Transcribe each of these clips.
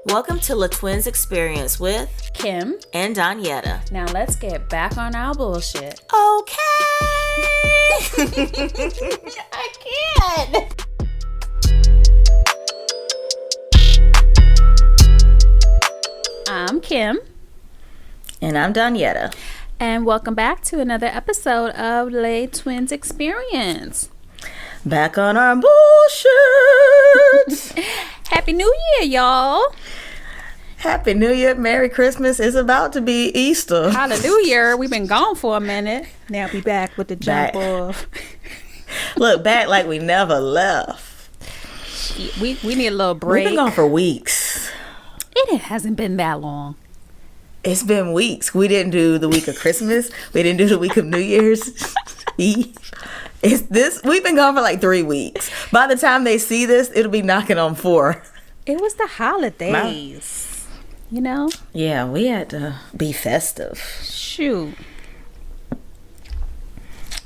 Welcome to La Twins Experience with Kim and Donyetta. Now let's get back on our bullshit. Okay. I can't. I'm Kim. And I'm Donyetta. And welcome back to another episode of La Twins Experience. Back on our bullshit. Happy New Year, y'all. Happy New Year. Merry Christmas. It's about to be Easter. Hallelujah. We've been gone for a minute. Now we back with the jump off. Look, back like we never left. We need a little break. We've been gone for weeks. It hasn't been that long. It's been weeks. We didn't do the week of Christmas. We didn't do the week of New Year's Eve. We've been gone for like 3 weeks. By the time they see this, it'll be knocking on 4. It was the holidays. You know? Yeah, we had to be festive. Shoot.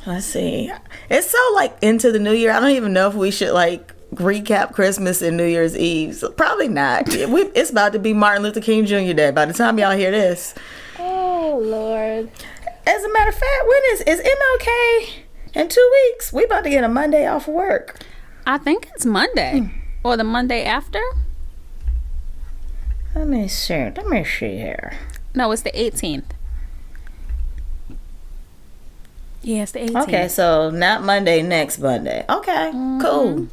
Let's see. It's so like into the new year. I don't even know if we should like recap Christmas and New Year's Eve. So probably not. It's about to be Martin Luther King Jr. Day by the time y'all hear this. Oh, Lord. As a matter of fact, when is MLK? In 2 weeks. We about to get a Monday off of work. I think it's Monday. Or the Monday after. Let me see here. No, it's the 18th. Yeah, it's the 18th. Okay, so not Monday, next Monday. Okay, cool.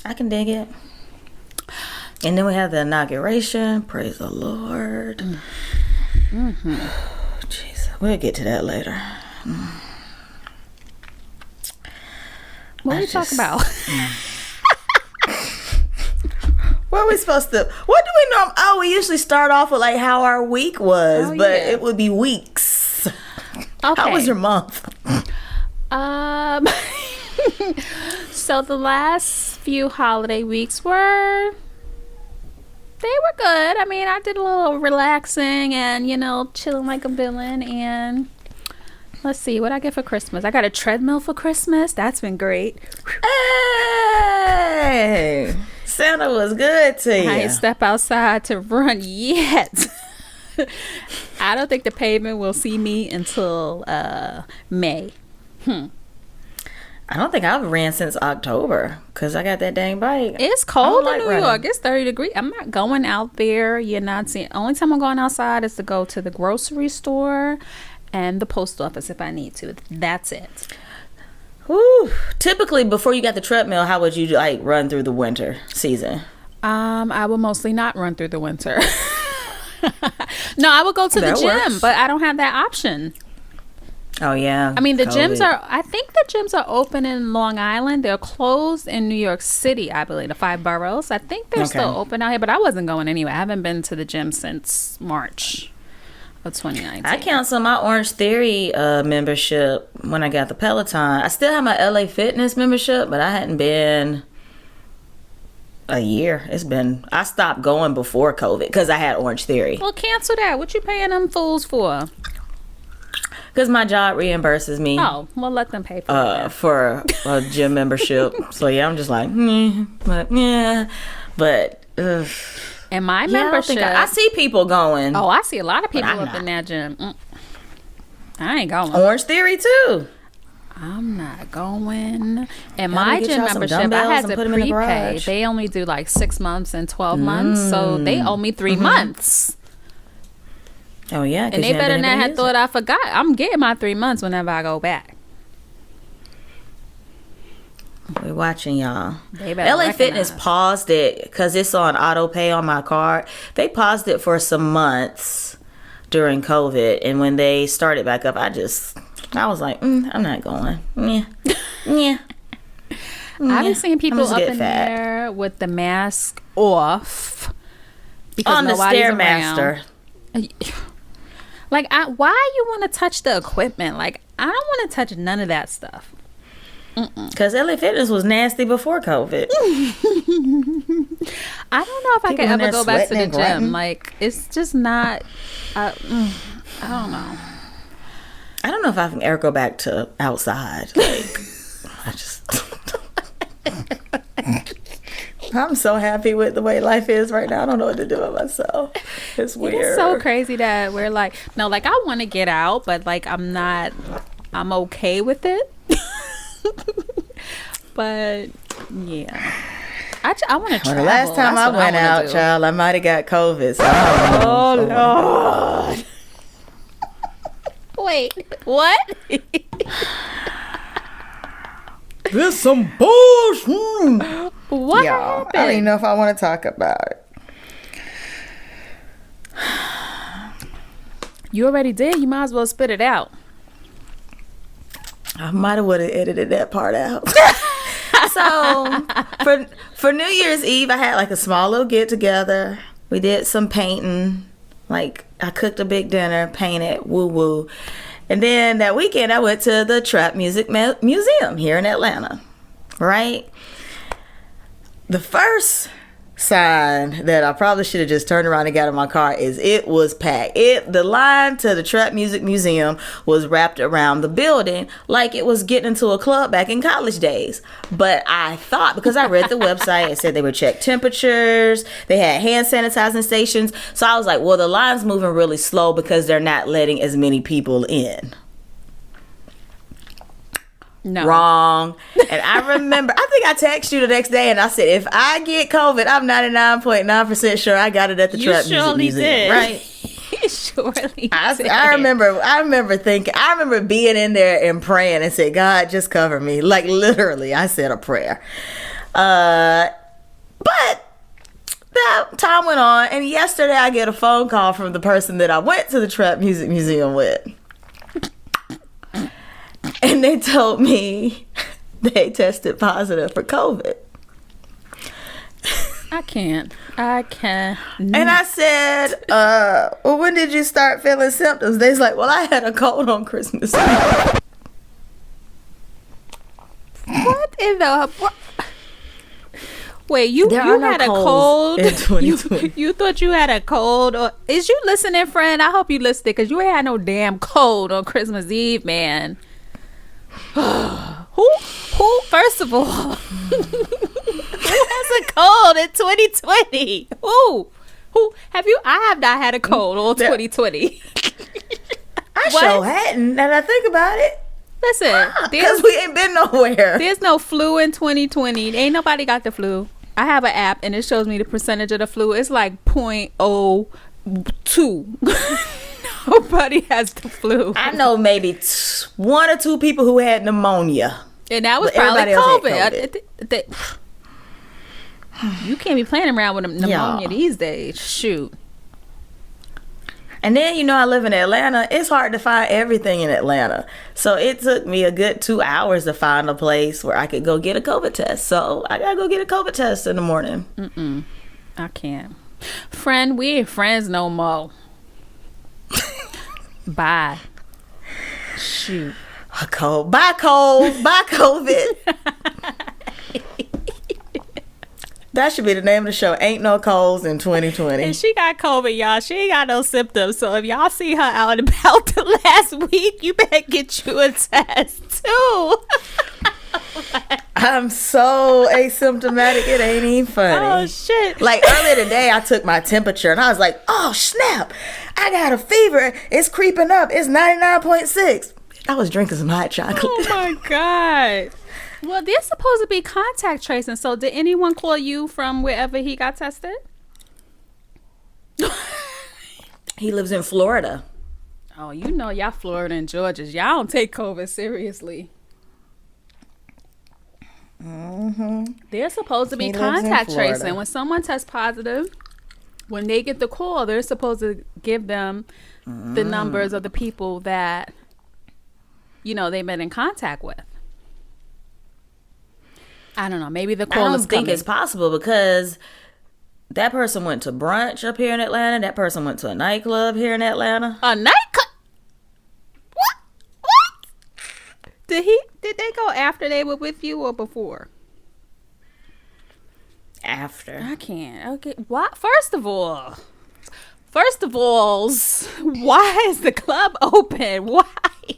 I can dig it. And then we have the inauguration. Praise the Lord. Mm-hmm. Jeez, we'll get to that later. What are we talking about? What are we supposed to? What do we know? Oh, we usually start off with like how our week was, but it would be weeks. Okay. How was your month? So the last few holiday weeks were good. I mean, I did a little relaxing and, chilling like a villain. And let's see, what I get for Christmas. I got a treadmill for Christmas. That's been great. Hey, Santa was good to you. I ain't step outside to run yet. I don't think the pavement will see me until May. I don't think I've ran since October because I got that dang bike. It's cold in New York. It's 30 degrees. I'm not going out there. You're not seeing. Only time I'm going outside is to go to the grocery store and the post office if I need to. That's it. Whew. Typically, before you got the treadmill, how would you like run through the winter season? I would mostly not run through the winter. No, I would go to the gym, but I don't have that option. Oh, yeah. I mean, I think the gyms are open in Long Island. They're closed in New York City, I believe, the 5 boroughs. I think they're still open out here, but I wasn't going anywhere. I haven't been to the gym since March of 2019. I canceled my Orange Theory membership when I got the Peloton. I still have my LA Fitness membership, but I hadn't been a year. I stopped going before COVID because I had Orange Theory. Well, cancel that. What you paying them fools for? Because my job reimburses me. Oh, well, let them pay for it. For a gym membership. So, yeah, I'm just like, But, and my membership. I see people going. Oh, I see a lot of people up in that gym. I ain't going. Orange Theory, too. I'm not going. And my gym membership, I had to prepay. They only do like 6 months and 12 months. So, they owe me 3 months. Oh, yeah. And they better not have thought I forgot. I'm getting my 3 months whenever I go back. We're watching y'all. LA Fitness paused it because it's on auto pay on my card. They paused it for some months during COVID. And when they started back up, I was like, I'm not going. Yeah. I've been seeing people up in there with the mask off. Because on the Stairmaster. Like, why you want to touch the equipment? Like, I don't want to touch none of that stuff. Because LA Fitness was nasty before COVID. I don't know if I can ever go back to the gym. Like, it's just not. I don't know. I don't know if I can ever go back to outside. Like, I just. I'm so happy with the way life is right now. I don't know what to do with myself. It's weird. It's so crazy that we're like, no, like I want to get out, but like I'm okay with it. But yeah, I want to travel. The last time I went out, child, I might have got COVID. So oh Lord. Wait, what? There's some bullshit. What happened? I don't even know if I want to talk about it. You already did. You might as well spit it out. I might have would have edited that part out. So for New Year's Eve, I had like a small little get together. We did some painting. Like I cooked a big dinner, painted, woo woo. And then that weekend, I went to the Trap Music Museum here in Atlanta, right? The first sign that I probably should have just turned around and got in my car is it was packed. The line to the Trap Music Museum was wrapped around the building like it was getting into a club back in college days. But I thought, because I read the website, it said they would check temperatures, they had hand sanitizing stations. So I was like, well, the line's moving really slow because they're not letting as many people in. No. Wrong. And I remember, I think I texted you the next day and I said, if I get COVID, I'm 99.9% sure I got it at the Trap Music Museum. Did. Right? You surely did. I remember being in there and praying and said, God, just cover me. Like literally, I said a prayer. But that time went on, and yesterday I get a phone call from the person that I went to the Trap Music Museum with. And they told me they tested positive for COVID. I can't. And I said, well, when did you start feeling symptoms? They was like, well, I had a cold on Christmas Eve. What in the... Wait, you had a cold in 2020. You thought you had a cold? Or is you listening, friend? I hope you listened, because you ain't had no damn cold on Christmas Eve, man. Who first of all, who has a cold in 2020? Who have you? I have not had a cold all 2020. I sure hadn't, and I think about it. Listen, because we ain't been nowhere. There's no flu in 2020. Ain't nobody got the flu. I have an app and it shows me the percentage of the flu. It's like 0.02. Nobody has the flu. I know maybe one or two people who had pneumonia. And that was probably COVID. You can't be playing around with pneumonia these days. Shoot. And then, I live in Atlanta. It's hard to find everything in Atlanta. So it took me a good 2 hours to find a place where I could go get a COVID test. So I got to go get a COVID test in the morning. I can't. Friend, we ain't friends no more. Bye. Shoot. A cold. Bye, cold. Bye, COVID. That should be the name of the show. Ain't no colds in 2020. And she got COVID, y'all. She ain't got no symptoms. So if y'all see her out and about the last week, you better get you a test too. I'm so asymptomatic, it ain't even funny. Oh shit. Like earlier today I took my temperature and I was like, oh snap, I got a fever, it's creeping up, it's 99.6. I was drinking some hot chocolate. Oh my God. Well, they're supposed to be contact tracing, so did anyone call you from wherever he got tested? He lives in Florida. Oh, y'all Florida and Georgians, y'all don't take COVID seriously. They're supposed to be contact tracing. When someone tests positive, when they get the call, they're supposed to give them the numbers of the people that they've been in contact with. I don't know. Maybe the call is coming. I don't think it's possible because that person went to brunch up here in Atlanta. That person went to a nightclub here in Atlanta. A nightclub? What? Did they go after they were with you or before? After. I can't. Okay. What? First of all, why is the club open? Why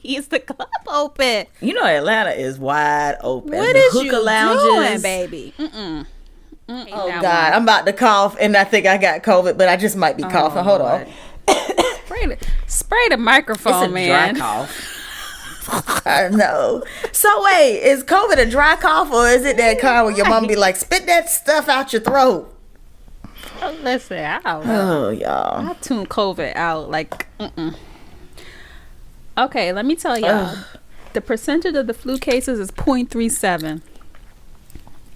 is the club open? Atlanta is wide open. What is you doing, baby? Oh God, I'm about to cough, and I think I got COVID, but I just might be coughing. Hold on. Spray the microphone, it's a man. Dry cough. I know. So wait, is COVID a dry cough, or is it that kind where your mom be like, spit that stuff out your throat? Listen, I don't know. Oh, y'all. I tune COVID out. Like, Okay, let me tell y'all. The percentage of the flu cases is 0.37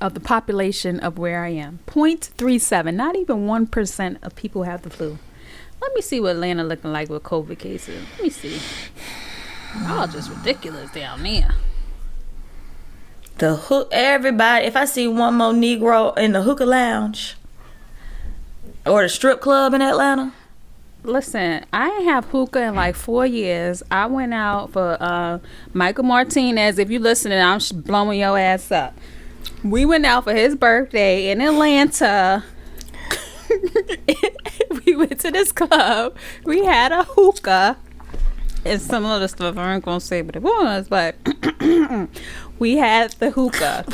of the population of where I am. 0.37. Not even 1% of people have the flu. Let me see what Atlanta looking like with COVID cases. Let me see. Oh, just ridiculous down there. Everybody, if I see one more Negro in the hookah lounge or the strip club in Atlanta. Listen, I ain't have hookah in like 4 years. I went out for Michael Martinez. If you listening, I'm blowing your ass up. We went out for his birthday in Atlanta. We went to this club. We had a hookah. And some other stuff I ain't gonna say what it was, but we had the hookah.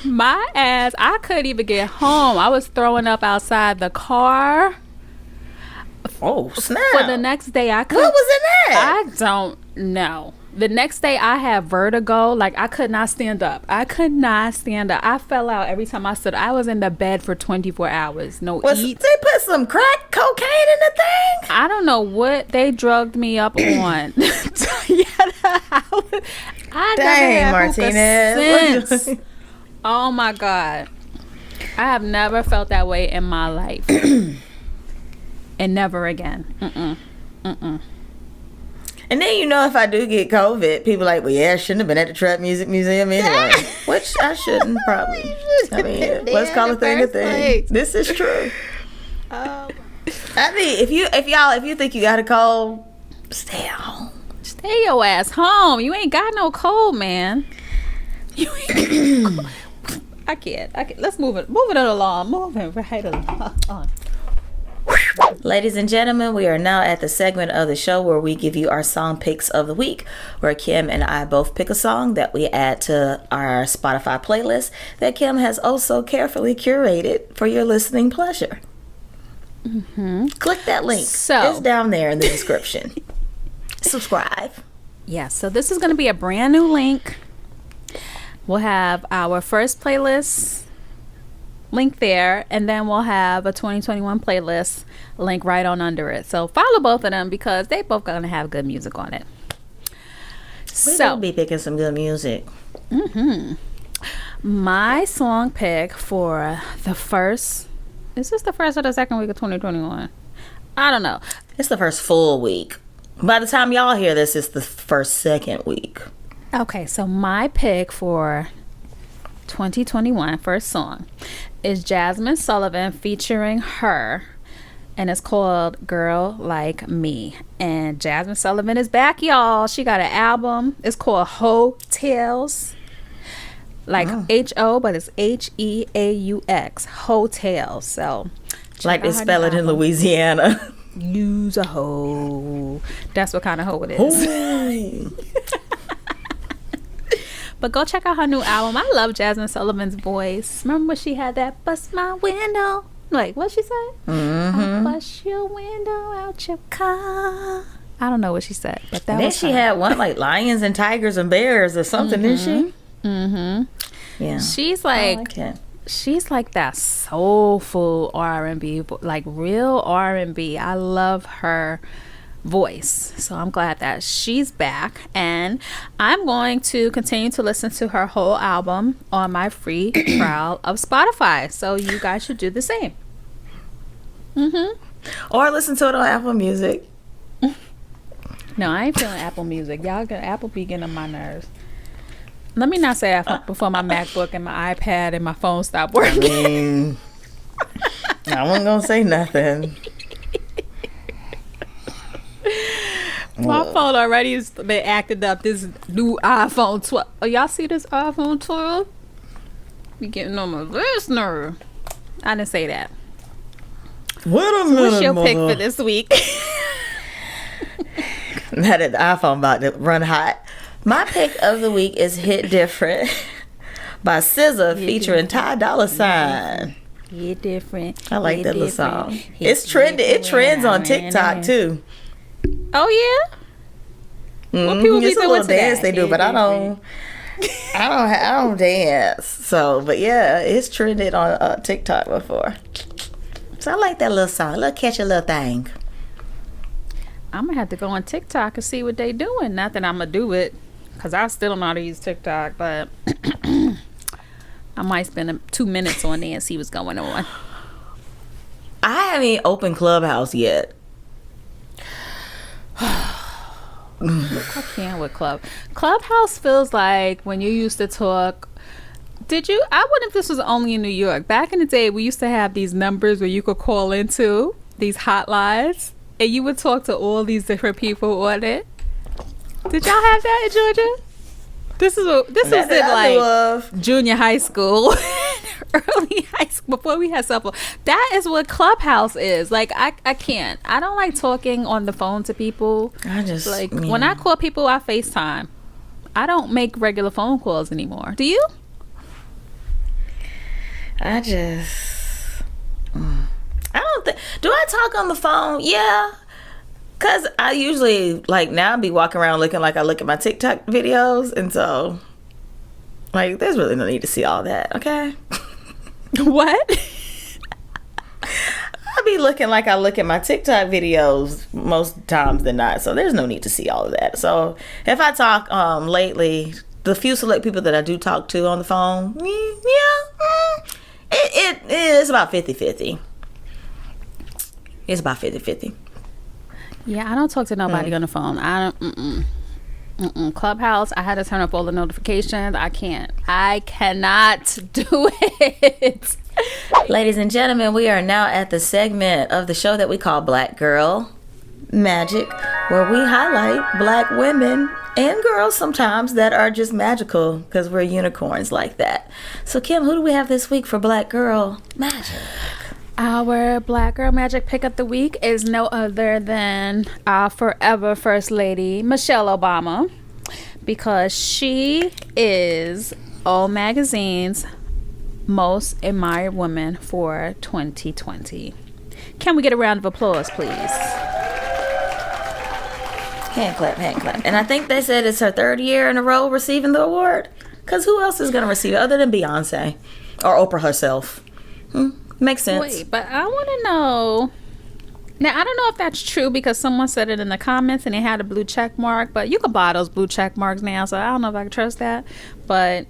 My ass, I couldn't even get home. I was throwing up outside the car. Oh, snap. For the next day, I could. What was in that? I don't know. The next day, I had vertigo. Like, I could not stand up. I fell out every time I stood. I was in the bed for 24 hours. Eat. They put some crack cocaine in the thing? I don't know what they drugged me up on. Dang, Martinez. Oh, my God. I have never felt that way in my life. And never again. And then, if I do get COVID, people like, well, yeah, I shouldn't have been at the Trap Music Museum anyway. Which I shouldn't, probably. I mean, let's call a thing a thing. This is true. I mean, if you think you got a cold, stay at home. Stay your ass home. You ain't got no cold, man. You ain't got no cold. I can't. Let's move it along. Moving right along. Ladies and gentlemen, we are now at the segment of the show where we give you our song picks of the week, where Kim and I both pick a song that we add to our Spotify playlist that Kim has also carefully curated for your listening pleasure. Click that link. It's down there in the description. Subscribe. Yeah, so this is going to be a brand new link. We'll have our first playlist link there, and then we'll have a 2021 playlist link right on under it. So follow both of them because they both gonna have good music on it. We'll be picking some good music. My song pick for the first, is this the first or the second week of 2021? I don't know. It's the first full week. By the time y'all hear this, it's the second week. Okay, so my pick for 2021 first song is Jasmine Sullivan featuring Her, and it's called Girl Like Me. And Jasmine Sullivan is back, y'all. She got an album. It's called Hotels, like H-O, but it's H-E-A-U-X, Hotels. So like they spell it in Louisiana. Use a hoe. That's what kind of hoe it is. But go check out her new album. I love Jasmine Sullivan's voice. Remember when she had that bust my window? Like, what she said? Bust your window out your car. I don't know what she said, but that was she had one like lions and tigers and bears or something, didn't she? Yeah. She's like that soulful R&B, like real R&B. I love her voice, so I'm glad that she's back, and I'm going to continue to listen to her whole album on my free trial of Spotify, so you guys should do the same. Or listen to it on Apple Music. No, I ain't feeling Apple Music. Apple be getting on my nerves. Let me not say Apple before my MacBook and my iPad and my phone stop working. I wasn't gonna say nothing. My phone already has been acting up. This new iPhone 12. Oh, y'all see this iPhone 12? Be getting on my last nerve. I didn't say that. Wait a minute, what's your pick for this week? Now that the iPhone about to run hot. My pick of the week is Hit Different by SZA featuring Ty Dolla $ign. You're different. I like that little song. It's trendy. It trends on TikTok too. Oh yeah. What people be it's a doing little to dance that? they do, but I don't dance. So, but yeah, it's trended on TikTok before. So I like that little song, a little catchy little thing. I'm gonna have to go on TikTok and see what they doing. Not that I'm gonna do it, cause I still don't know how to use TikTok, but I might spend 2 minutes on there and see what's going on. I haven't opened Clubhouse yet. I can't with Clubhouse feels like when you used to talk. I wonder if this was only in New York. Back in the day, we used to have these numbers where you could call into these hotlines, and you would talk to all these different people on it. Did y'all have that in Georgia? This was in like junior high school, early high school, before we had cell phone. That is what Clubhouse is. Like I can't. I don't like talking on the phone to people. When I call people, I FaceTime. I don't make regular phone calls anymore. Do you? I don't think. Do I talk on the phone? Yeah. Cause I usually now I be walking around looking like I look at my TikTok videos, and so there's really no need to see all that. Okay. What? I be looking like I look at my TikTok videos most times than not, so there's no need to see all of that. So if I talk lately, the few select people that I do talk to on the phone, it is about 50-50. It's about 50-50. Yeah, I don't talk to nobody on the phone. I don't. Clubhouse, I had to turn up all the notifications. I cannot do it. Ladies and gentlemen, we are now at the segment of the show that we call Black Girl Magic, where we highlight black women and girls sometimes that are just magical because we're unicorns like that. So Kim, who do we have this week for Black Girl Magic? Our Black Girl Magic pick of the week is no other than our forever First Lady, Michelle Obama, because she is All Magazine's most admired woman for 2020. Can we get a round of applause, please? Hand clap. And I think they said it's her third year in a row receiving the award. Because who else is going to receive it other than Beyonce or Oprah herself? Makes sense. Wait, but I want to know. Now, I don't know if that's true because someone said it in the comments and they had a blue check mark. But you can buy those blue check marks now, so I don't know if I can trust that. But.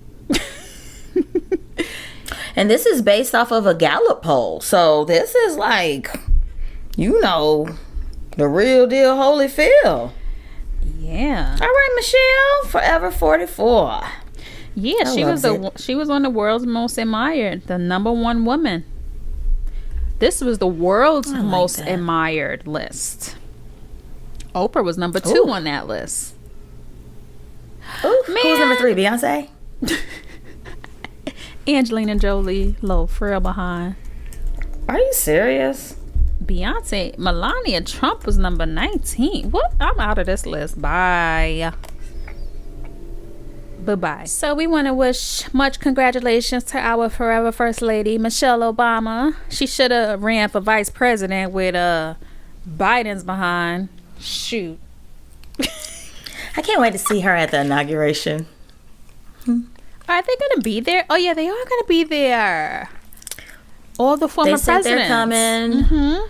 And this is based off of a Gallup poll. So this is the real deal Holyfield. Yeah. All right, Michelle, forever 44. Yeah, she was on the world's most admired, the number one woman. This was the world's most admired list. Oprah was number 2 on that list. Ooh, who was number 3? Beyonce? Angelina Jolie, little frail behind. Are you serious? Beyonce, Melania Trump was number 19. What? I'm out of this list. Bye. Bye-bye. So we want to wish much congratulations to our forever First Lady, Michelle Obama. She should have ran for vice president with Biden's behind. Shoot. I can't wait to see her at the inauguration. Are they going to be there? Oh, yeah, they are going to be there. All the former presidents. They're coming. Mm-hmm.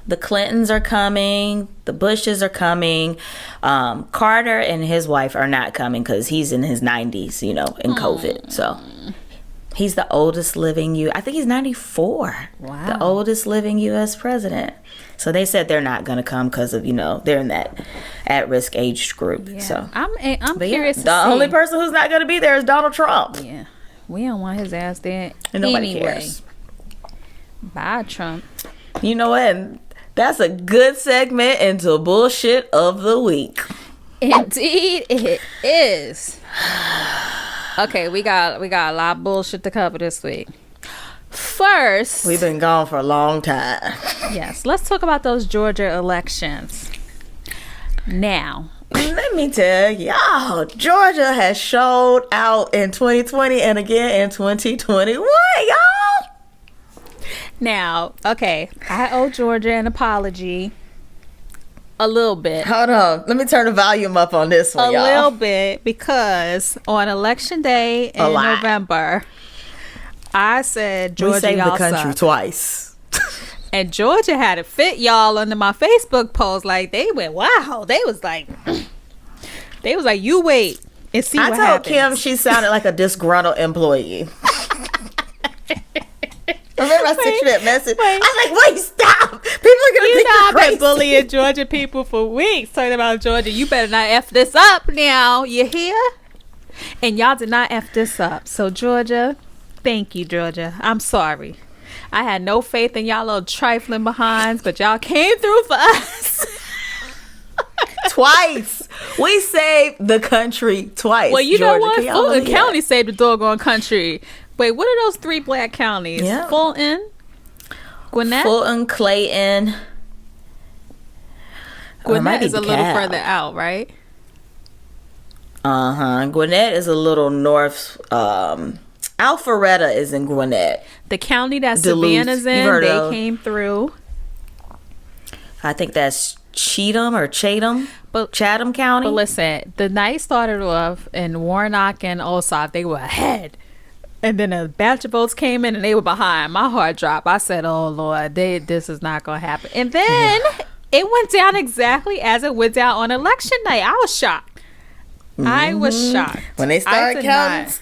The Clintons are coming. The Bushes are coming. Carter and his wife are not coming because he's in his 90s, in COVID. So he's the oldest living I think he's 94. Wow. The oldest living U.S. president. So they said they're not going to come because of, they're in that at-risk age group. Yeah. So I'm curious to see. The only person who's not going to be there is Donald Trump. Yeah. We don't want his ass there. And nobody cares. Bye, Trump. You know what? That's a good segment into bullshit of the week. Indeed, it is. Okay, we got a lot of bullshit to cover this week. First, we've been gone for a long time. Yes, let's talk about those Georgia elections. Now, Let me tell y'all, Georgia has showed out in 2020 and again in 2021, y'all. Now, okay, I owe Georgia an apology. A little bit. Hold on. Let me turn the volume up on this one, y'all. A little bit, because on Election Day in November, I said Georgia, we saved y'all the country suck. Twice. And Georgia had it fit y'all under my Facebook post. Like, they went, wow. They was like, you wait and see what happens. I told Kim she sounded like a disgruntled employee. Remember I sent you that message? I was like, wait, stop. People are going to think you're crazy. I've been bullying Georgia people for weeks talking about Georgia. You better not F this up now. You hear? And y'all did not F this up. So, Georgia, thank you, Georgia. I'm sorry. I had no faith in y'all little trifling behinds, but y'all came through for us. Twice. We saved the country twice. Well, you Georgia, know what? Fulton County saved the doggone country. Wait, what are those 3 black counties? Yeah. Fulton, Gwinnett? Fulton, Clayton. Gwinnett is a little further out, right? Gwinnett is a little north. Alpharetta is in Gwinnett. The county that Savannah's in, they came through. I think that's Chatham County. But listen, the night started off in Warnock and Ossoff. They were ahead. And then a batch of votes came in and they were behind. My heart dropped. I said, oh, Lord, this is not going to happen. And then it went down exactly as it went down on election night. I was shocked. I was shocked. When they started counting.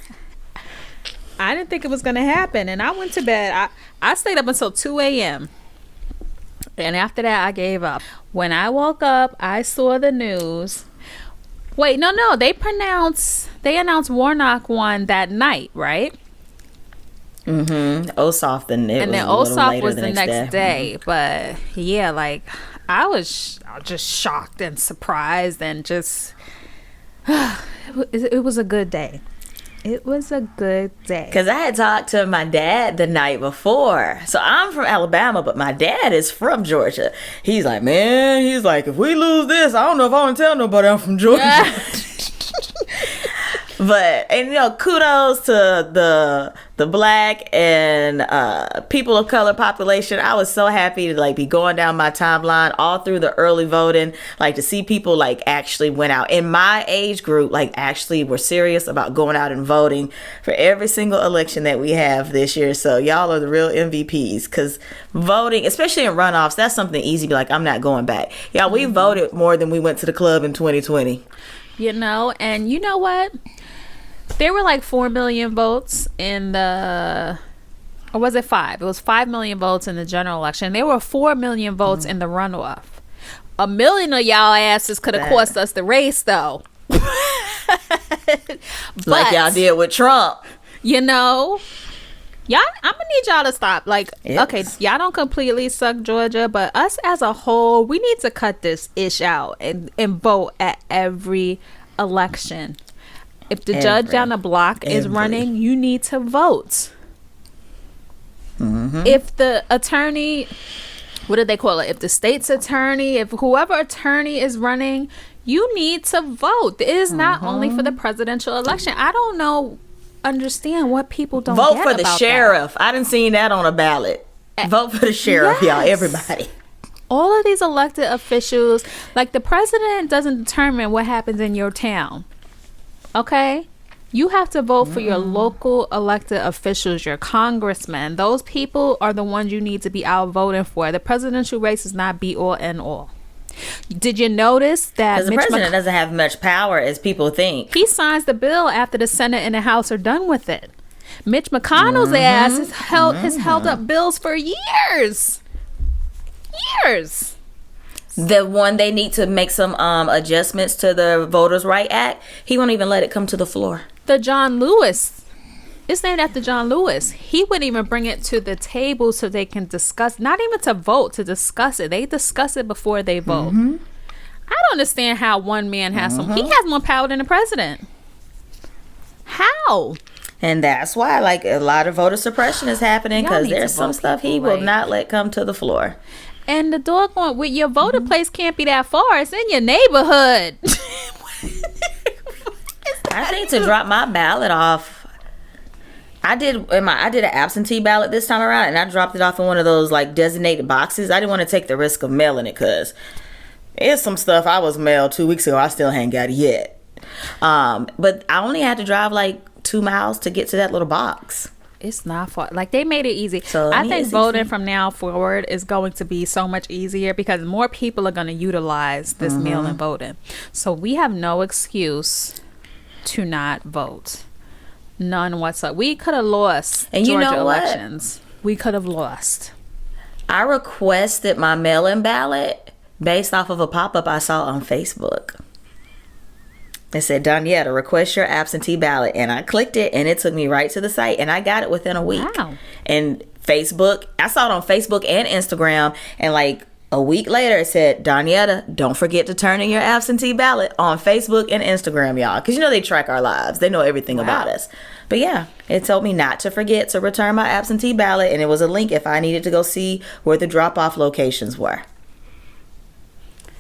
I didn't think it was going to happen. And I went to bed. I stayed up until 2 a.m. And after that, I gave up. When I woke up, I saw the news. Wait, no. They announced Warnock won that night, right? Ossoff, then Ossoff was the next day. But yeah, like I was just shocked and surprised and just it was a good day. It was a good day. Because I had talked to my dad the night before. So I'm from Alabama, but my dad is from Georgia. He's like, man, if we lose this, I don't know if I want to tell nobody I'm from Georgia. But, kudos to the black and people of color population. I was so happy to be going down my timeline all through the early voting, to see people actually went out in my age group, actually were serious about going out and voting for every single election that we have this year. So y'all are the real MVPs, because voting, especially in runoffs, that's something easy. I'm not going back. Y'all, we voted more than we went to the club in 2020. And you know what? There were 4 million votes in or was it 5? It was 5 million votes in the general election. There were 4 million votes in the runoff. 1 million of y'all asses could have cost us the race, though. Like y'all did with Trump. Y'all, I'm gonna need y'all to stop. Okay, y'all don't completely suck Georgia, but us as a whole, we need to cut this ish out and vote at every election. If the judge down the block is running, you need to vote. If the attorney, what do they call it? If the state's attorney, if whoever attorney is running, you need to vote. It is not only for the presidential election. I don't understand what people don't vote get for the about sheriff. I didn't see that on a ballot. Vote for the sheriff, y'all, everybody. All of these elected officials, the president doesn't determine what happens in your town. Okay? You have to vote for your local elected officials, your congressmen. Those people are the ones you need to be out voting for. The presidential race is not be all and all. Did you notice that the president doesn't have much power as people think? He signs the bill after the Senate and the House are done with it. Mitch McConnell's ass has held up bills for years. The one they need to make some adjustments to the Voters' Right Act, he won't even let it come to the floor. The John Lewis, it's named after John Lewis. He wouldn't even bring it to the table so they can discuss, not even to vote, to discuss it. They discuss it before they vote. I don't understand how one man has he has more power than the president. How? And that's why a lot of voter suppression is happening, because there's some stuff he will not let come to the floor. And the doggone with your voter place can't be that far. It's in your neighborhood. I think to drop my ballot off, I did an absentee ballot this time around, and I dropped it off in one of those like designated boxes. I didn't want to take the risk of mailing it because it's some stuff I was mailed 2 weeks ago. I still ain't got it yet. But I only had to drive like 2 miles to get to that little box. It's not far. Like, they made it easy. So I think voting from now forward is going to be so much easier because more people are going to utilize this mail-in voting. So we have no excuse to not vote. None whatsoever. We could have lost Georgia elections. We could have lost. I requested my mail-in ballot based off of a pop-up I saw on Facebook. It said, Donyetta, request your absentee ballot. And I clicked it, and it took me right to the site, and I got it within a week. Wow. And Facebook, I saw it on Facebook and Instagram, and like a week later, it said, Donyetta, don't forget to turn in your absentee ballot on Facebook and Instagram, y'all. Because, they track our lives. They know everything about us. But, yeah, it told me not to forget to return my absentee ballot. And it was a link if I needed to go see where the drop-off locations were.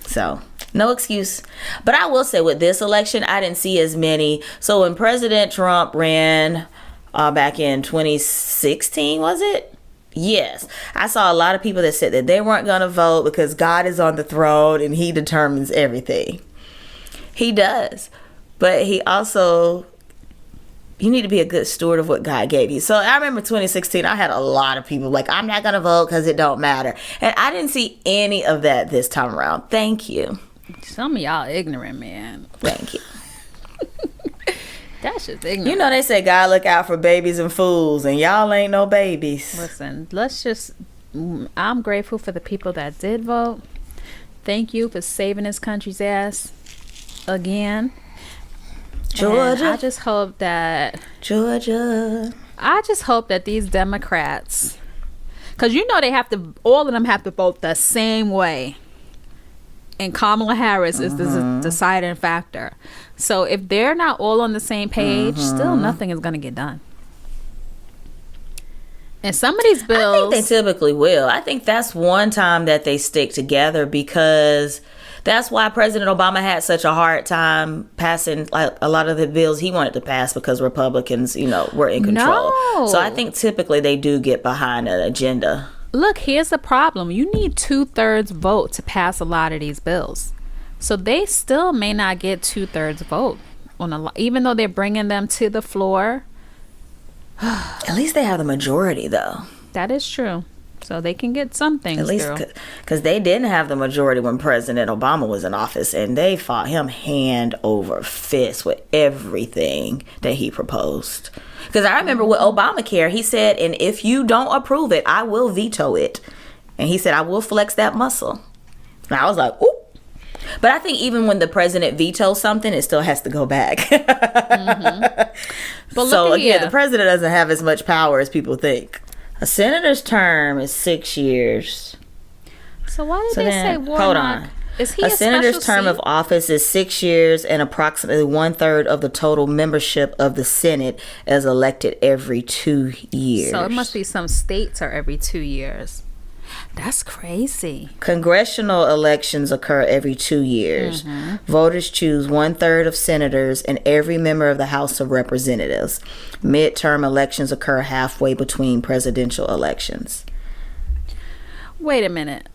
So, no excuse. But I will say with this election, I didn't see as many. So, when President Trump ran back in 2016, was it? Yes, I saw a lot of people that said that they weren't going to vote because God is on the throne and he determines everything. He does. But he also, you need to be a good steward of what God gave you. So I remember 2016, I had a lot of people like, I'm not going to vote because it don't matter. And I didn't see any of that this time around. Thank you. Some of y'all ignorant, man. Thank you. That's just ignorant. They say God look out for babies and fools, and y'all ain't no babies. Listen, I'm grateful for the people that did vote. Thank you for saving this country's ass again. Georgia. And I just hope that these Democrats, because they have to, all of them have to vote the same way. And Kamala Harris is the deciding factor. So if they're not all on the same page, still nothing is going to get done. And some of these bills, I think they typically will. I think that's one time that they stick together because that's why President Obama had such a hard time passing like a lot of the bills he wanted to pass because Republicans, were in control. No. So I think typically they do get behind an agenda. Look, here's the problem. You need 2/3 vote to pass a lot of these bills. So they still may not get 2/3 vote on even though they're bringing them to the floor. At least they have the majority, though. That is true. So they can get some things at least because they didn't have the majority when President Obama was in office, and they fought him hand over fist with everything that he proposed. Because I remember with Obamacare, he said, and if you don't approve it, I will veto it. And he said, I will flex that muscle. And I was like, ooh. But I think even when the president vetoes something, it still has to go back. But so again, the president doesn't have as much power as people think. A senator's term is 6 years. So why did they say Warnock? Hold on. Is he a senator's term of office is 6 years, and approximately 1/3 of the total membership of the Senate is elected every 2 years. So it must be some states are every 2 years. That's crazy. Congressional elections occur every 2 years. Voters choose 1/3 of senators and every member of the House of Representatives. Midterm elections occur halfway between presidential elections. Wait a minute.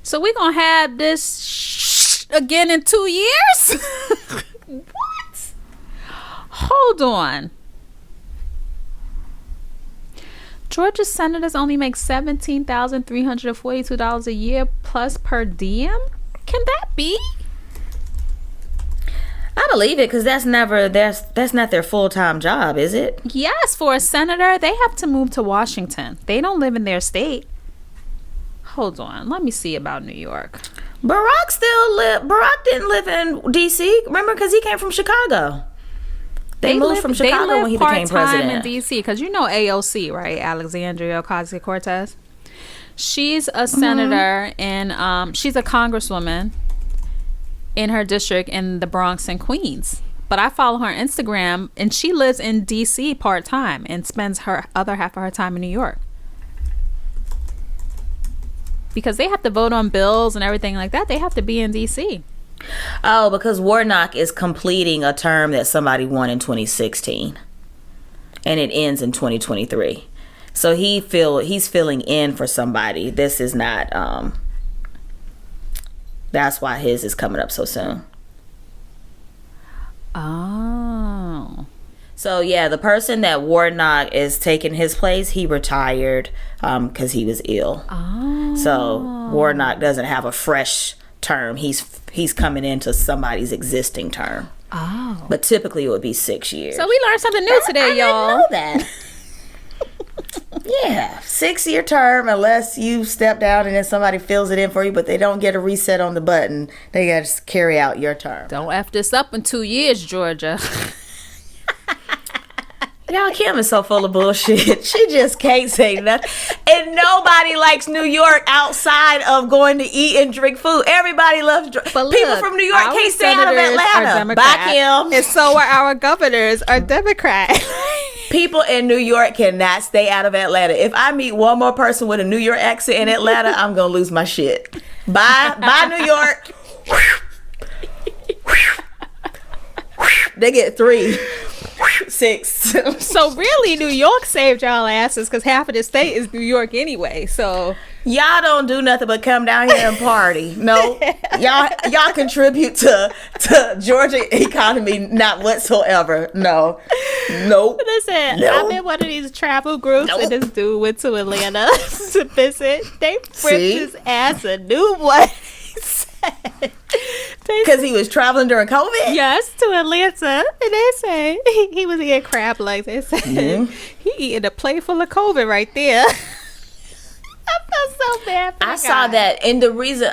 So we're going to have this again in 2 years? What? Hold on. Georgia senators only make $17,342 a year plus per diem? Can that be? I believe it because that's not their full-time job, is it? Yes, for a senator, they have to move to Washington. They don't live in their state. Hold on, let me see about New York. Barack didn't live in D.C. Remember, because he came from Chicago. They moved from Chicago when he became president. In D.C. because AOC, right? Alexandria Ocasio-Cortez. She's a senator and she's a congresswoman in her district in the Bronx and Queens. But I follow her on Instagram, and she lives in D.C. part-time and spends her other half of her time in New York. Because they have to vote on bills and everything like that. They have to be in D.C. Oh, because Warnock is completing a term that somebody won in 2016. And it ends in 2023. So he's filling in for somebody. This is not that's why his is coming up so soon. Oh. So yeah, the person that Warnock is taking his place, he retired because he was ill. Oh. So Warnock doesn't have a fresh term. He's coming into somebody's existing term. Oh. But typically it would be 6 years. So we learned something new today, y'all. I didn't know that. Yeah, 6-year term, unless you step down and then somebody fills it in for you, but they don't get a reset on the button. They got to carry out your term. Don't F this up in 2 years, Georgia. Y'all, Kim is so full of bullshit. She just can't say nothing. And nobody likes New York outside of going to eat and drink food. Everybody loves people from New York can't stay out of Atlanta. Bye, Kim. And so are our governors are Democrat. People in New York cannot stay out of Atlanta. If I meet one more person with a New York accent in Atlanta, I'm going to lose my shit. Bye, New York. They get 3. 6. So really, New York saved y'all asses because half of the state is New York anyway. So y'all don't do nothing but come down here and party. No, y'all contribute to Georgia economy not whatsoever. No, nope. Listen, I'm in one of these travel groups, and this dude went to Atlanta to visit. They ripped his ass a new one. Because he was traveling during COVID? Yes, to Atlanta. And they say he was eating crab legs. They said he eating a plate full of COVID right there. I felt so bad for I saw that. And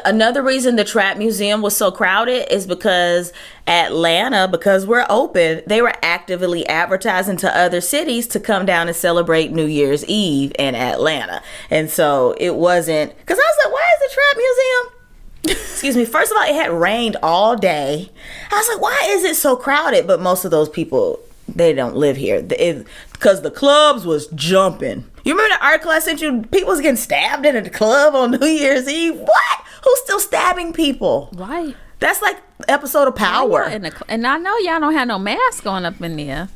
another reason the Trap Museum was so crowded is because Atlanta, because we're open, they were actively advertising to other cities to come down and celebrate New Year's Eve in Atlanta. And so it wasn't, because I was like, why is the Trap Museum? Excuse me. First of all, it had rained all day. I was like, why is it so crowded? But most of those people, they don't live here. Because the clubs was jumping. You remember the art class sent you? People was getting stabbed in the club on New Year's Eve. What? Who's still stabbing people? Right. That's like episode of Power. And I know y'all don't have no mask on up in there.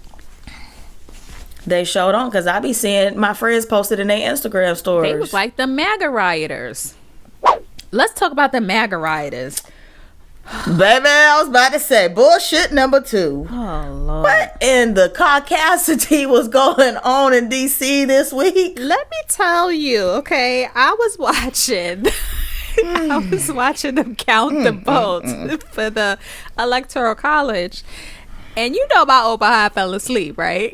They showed on because I be seeing my friends posted in their Instagram stories. They was like the MAGA rioters. Let's talk about the MAGA rioters. Baby, I was about to say bullshit number 2. Oh, Lord. What in the caucasity was going on in D.C. this week? Let me tell you, okay? I was watching them count the votes for the Electoral College. And you know about Omaha, I fell asleep, right?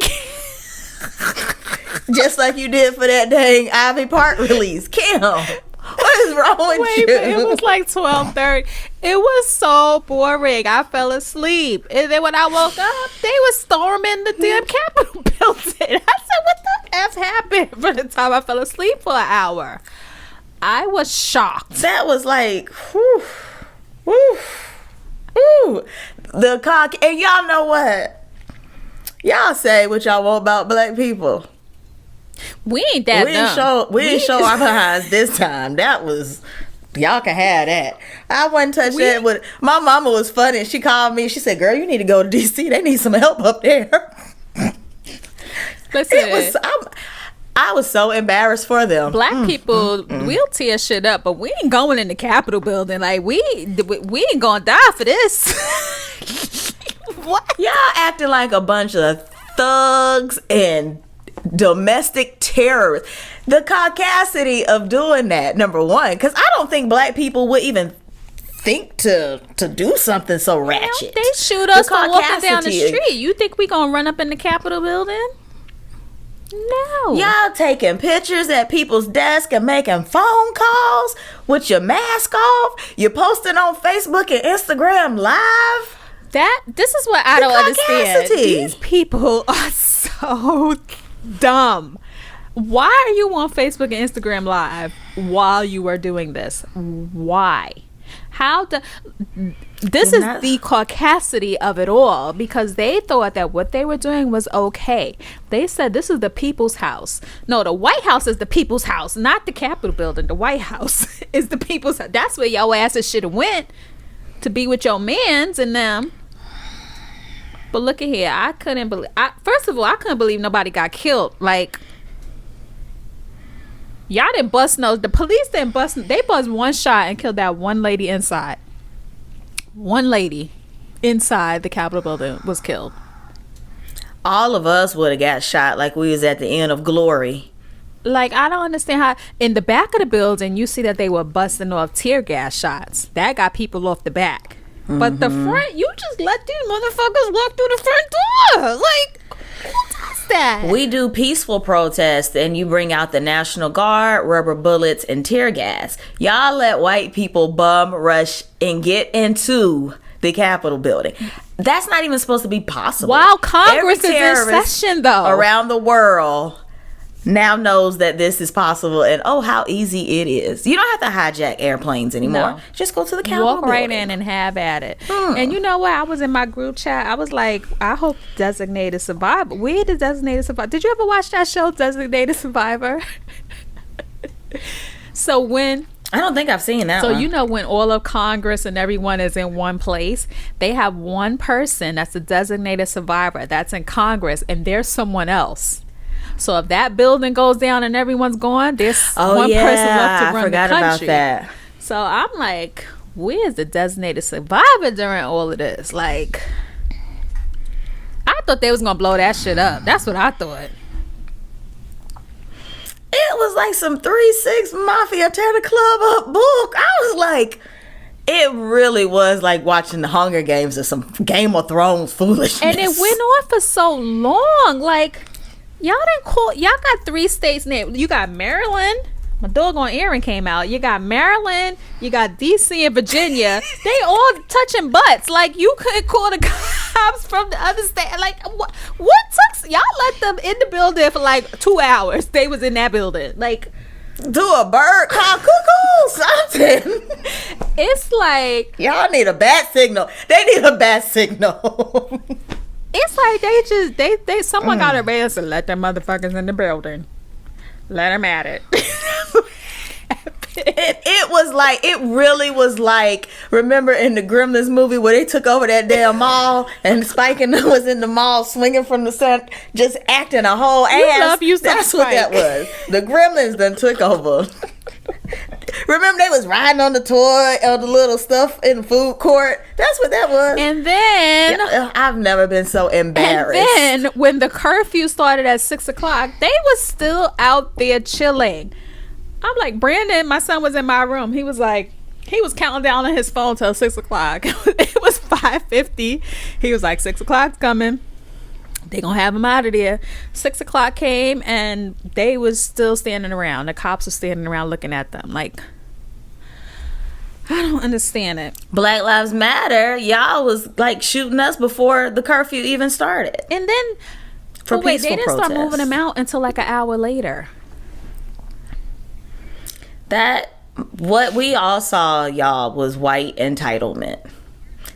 Just like you did for that dang Ivy Park release. Kim, what is wrong with you? It was like 12:30. It was so boring. I fell asleep. And then when I woke up, they were storming the damn Capitol building. I said, what the F happened? By the time I fell asleep for an hour, I was shocked. That was like, whew, whew, whew. And y'all know what? Y'all say what y'all want about black people. We ain't that dumb. We didn't show our behinds this time. That was, y'all can have that. I wasn't touch that with, my mama was funny. She called me. She said, girl, you need to go to D.C. They need some help up there. Listen. I was so embarrassed for them. Black people, we'll tear shit up, but we ain't going in the Capitol building. Like, we ain't gonna die for this. What? Y'all acting like a bunch of thugs and domestic terrorists. The caucasity of doing that, number one, because I don't think black people would even think to do something so ratchet. They shoot us for walking down the street. You think we gonna run up in the Capitol building? No. Y'all taking pictures at people's desk and making phone calls with your mask off. You're posting on Facebook and Instagram live. This is what I don't understand. These people are so dumb. Why are you on Facebook and Instagram live while you are doing this? Why? This is the caucasity of it all, because they thought that what they were doing was okay. They said this is the people's house. No, the White House is the people's house, not the Capitol building. The White House is the people's house. That's where your asses should have went. to be with your mans and them. But look at here. First of all, I couldn't believe nobody got killed. Like, y'all didn't bust no. The police didn't bust. They buzzed one shot and killed that one lady inside. One lady inside the Capitol building was killed. All of us would have got shot like we was at the end of Glory. Like, I don't understand how in the back of the building you see that they were busting off tear gas shots. That got people off the back. But the front, you just let these motherfuckers walk through the front door. Like, who does that? We do peaceful protests and you bring out the National Guard, rubber bullets, and tear gas. Y'all let white people bum rush and get into the Capitol building. That's not even supposed to be possible. While Congress is in session, though. Around the world now knows that this is possible, and how easy it is. You don't have to hijack airplanes anymore. No. Just go to the Capitol building. Walk right in and have at it. And you know what? I was in my group chat. I was like, I hope Designated Survivor. Where did Designated Survivor? Did you ever watch that show, Designated Survivor? So when... I don't think I've seen that one. So you know when all of Congress and everyone is in one place, they have one person that's a designated survivor that's in Congress, and there's someone else. So if that building goes down and everyone's gone, there's one person left to run the country. I forgot about that. So I'm like, where's the designated survivor during all of this? Like, I thought they was gonna blow that shit up. That's what I thought. It was like some 3-6 Mafia tear the club up book. I was like, it really was like watching the Hunger Games or some Game of Thrones foolishness. And it went on for so long. Like, y'all got 3 states named. You got Maryland. My doggone Aaron came out. You got Maryland. You got DC and Virginia. They all touching butts. Like, you couldn't call the cops from the other state. Like, what took y'all let them in the building for like 2 hours? They was in that building. Like, do a bird call, cuckoo, something. It's like, y'all need a bat signal. They need a bat signal. It's like someone got a race and let them motherfuckers in the building. Let them at it. It really was like, remember in the Gremlins movie where they took over that damn mall and Spike and them was in the mall swinging from the sun, just acting a whole ass. That's what that was. The Gremlins done took over. Remember they was riding on the toy or the little stuff in the food court? That's what that was. And then I've never been so embarrassed. And then when the curfew started at 6:00, they was still out there chilling. I'm like, Brandon, my son was in my room. He was counting down on his phone till 6:00. It was 5:50. He was like, 6:00's coming. They gonna have him out of there. 6:00 came and they was still standing around. The cops were standing around looking at them. Like, I don't understand it. Black Lives Matter. Y'all was like shooting us before the curfew even started. And then, they didn't start moving them out until like an hour later. What we all saw, y'all, was white entitlement.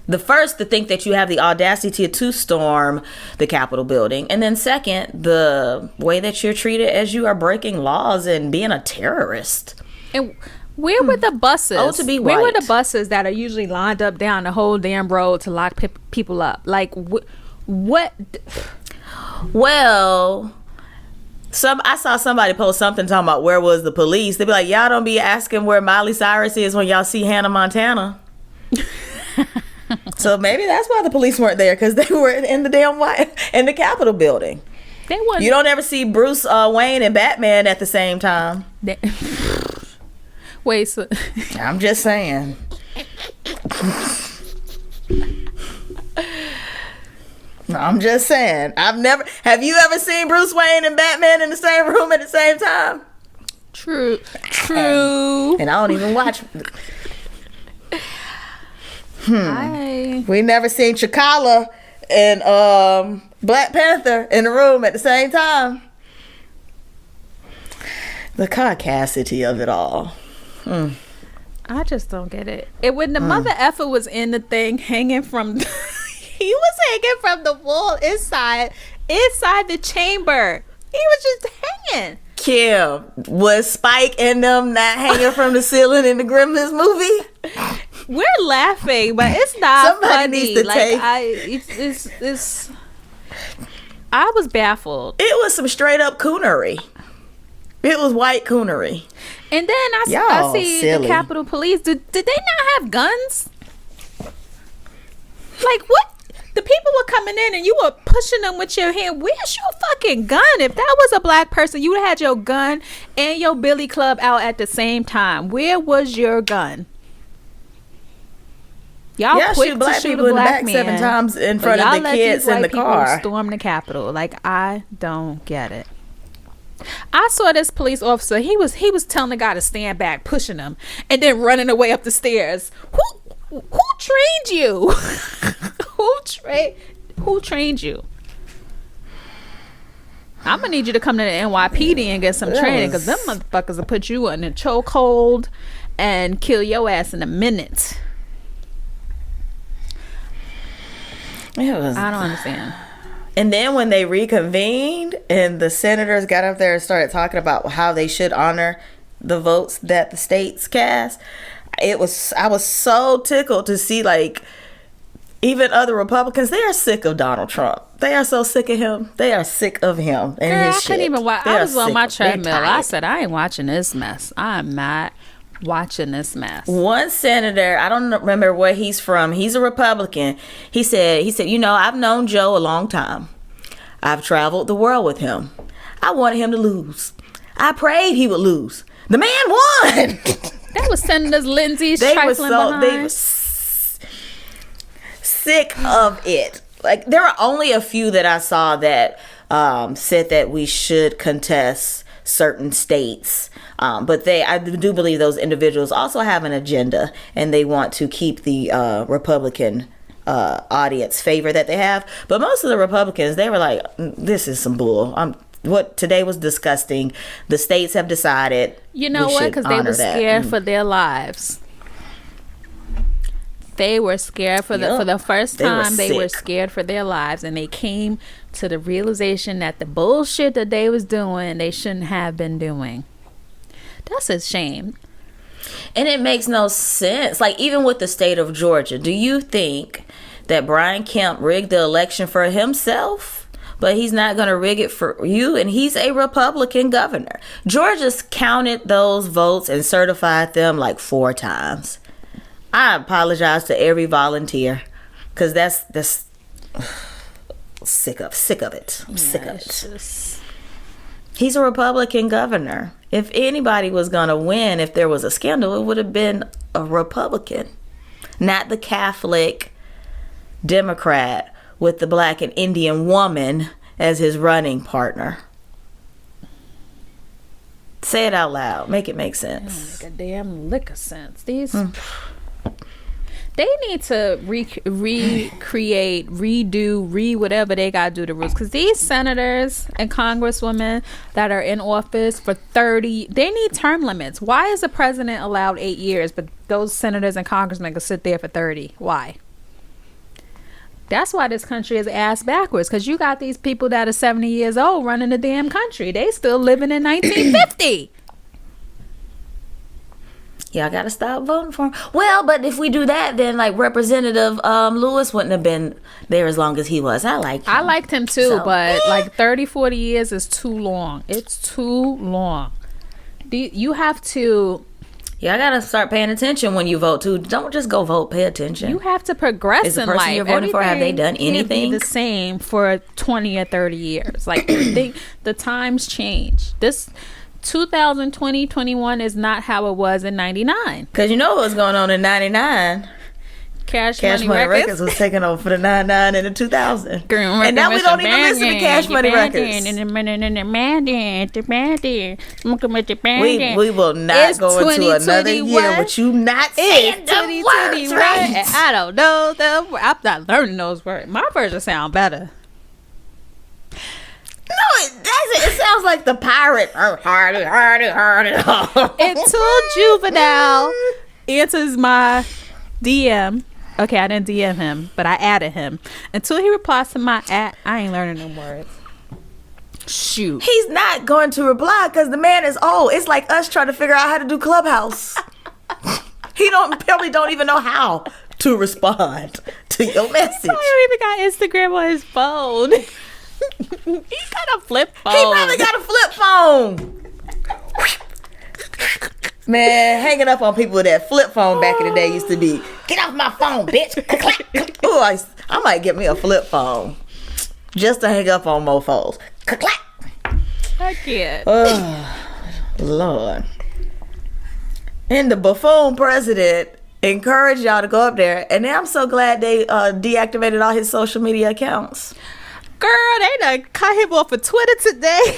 The first, to think that you have the audacity to storm the Capitol building. And then second, the way that you're treated as you are breaking laws and being a terrorist. And where were the buses? Oh, to be white. Where were the buses that are usually lined up down the whole damn road to lock people up? Like, what? Well, I saw somebody post something talking about where was the police. They'd be like, y'all don't be asking where Miley Cyrus is when y'all see Hannah Montana. So maybe that's why the police weren't there, because they were in the Capitol building. They weren't. You don't ever see Bruce Wayne and Batman at the same time. Wait, so I'm just saying. I'm just saying. Have you ever seen Bruce Wayne and Batman in the same room at the same time? True. And I don't even watch. We never seen T'Challa and Black Panther in the room at the same time. The caucasity of it all. I just don't get it. When the mother effer was in the thing hanging from he was hanging from the wall inside the chamber. He was just hanging. Kim, was Spike and them not hanging from the ceiling in the Gremlins movie? We're laughing, but it's not Somebody funny. needs to I was baffled. It was some straight up coonery. It was white coonery. And then I see silly. The Capitol Police. Did they not have guns? Like, what? The people were coming in and you were pushing them with your hand. Where's your fucking gun? If that was a black person, you would have had your gun and your billy club out at the same time. Where was your gun? Y'all quick to shoot a black man 7 times in front of the kids in the car. Storm the Capitol. Like, I don't get it. I saw this police officer. He was telling the guy to stand back, pushing him, and then running away up the stairs. Who trained you? Who trained you? I'm gonna need you to come to the NYPD and get some training, because them motherfuckers will put you in a chokehold and kill your ass in a minute. I don't understand. And then when they reconvened and the senators got up there and started talking about how they should honor the votes that the states cast, I was so tickled to see, like, even other Republicans, they are sick of Donald Trump. They are so sick of him. They are sick of him and Girl, his I shit. couldn't even watch. I was on my treadmill. I said, I ain't watching this mess. I'm not watching this mess. One senator, I don't remember where he's from. He's a Republican. He said, you know, I've known Joe a long time. I've traveled the world with him. I wanted him to lose. I prayed he would lose. The man won. That was Senators Lindsey's trifling behind. They were sick of it. Like, there were only a few that I saw that said that we should contest certain states, but I do believe those individuals also have an agenda, and they want to keep the Republican audience favor that they have. But most of the Republicans, they were like, this is some bull. What today was disgusting. The states have decided. You know what? Because they were scared for their lives. They were scared for the first time. They were scared for their lives, and they came to the realization that the bullshit that they was doing, they shouldn't have been doing. That's a shame. And it makes no sense. Like, even with the state of Georgia, do you think that Brian Kemp rigged the election for himself? But he's not going to rig it for you, and he's a Republican governor. Georgia's counted those votes and certified them like 4 times. I apologize to every volunteer, because that's sick of it. I'm sick of it. He's a Republican governor. If anybody was going to win, if there was a scandal, it would have been a Republican, not the Catholic Democrat with the black and Indian woman as his running partner. Say it out loud. Make it make sense. Make a damn lick of sense. They need to recreate, redo, whatever they got to do the rules. Because these senators and congresswomen that are in office for 30, they need term limits. Why is the president allowed 8 years, but those senators and congressmen can sit there for 30? Why? That's why this country is ass backwards. Because you got these people that are 70 years old running the damn country. They still living in 1950. Y'all gotta stop voting for him. Well, but if we do that, then like Representative Lewis wouldn't have been there as long as he was. I liked him too, but like 30, 40 years is too long. It's too long. You have to... Y'all gotta start paying attention when you vote too. Don't just go vote. Pay attention. You have to progress in life. Is the person you're voting for, have they done anything? Can't be the same for 20 or 30 years. Like, the times change. This 2020-21 is not how it was in 99. Because you know what's going on in 99. Cash Money Records was taking over for the 99 and the 2000. And now we don't even listen to Cash Money Records. We will not go into another year with you not saying the words right. I don't know I'm not learning those words. My version sound better. No, it doesn't. It sounds like the pirate. Until Juvenile answers my DM. Okay, I didn't DM him, but I added him. Until he replies to my I ain't learning them words. Shoot. He's not going to reply because the man is old. It's like us trying to figure out how to do Clubhouse. He probably don't even know how to respond to your message. He don't even got Instagram on his phone. He got a flip phone. He probably got a flip phone. Man, hanging up on people with that flip phone back in the day used to be, get off my phone, bitch. Ooh, I might get me a flip phone just to hang up on mofos. I can't. Oh, Lord. And the buffoon president encouraged y'all to go up there. And I'm so glad they deactivated all his social media accounts. Girl, they done cut him off of Twitter today.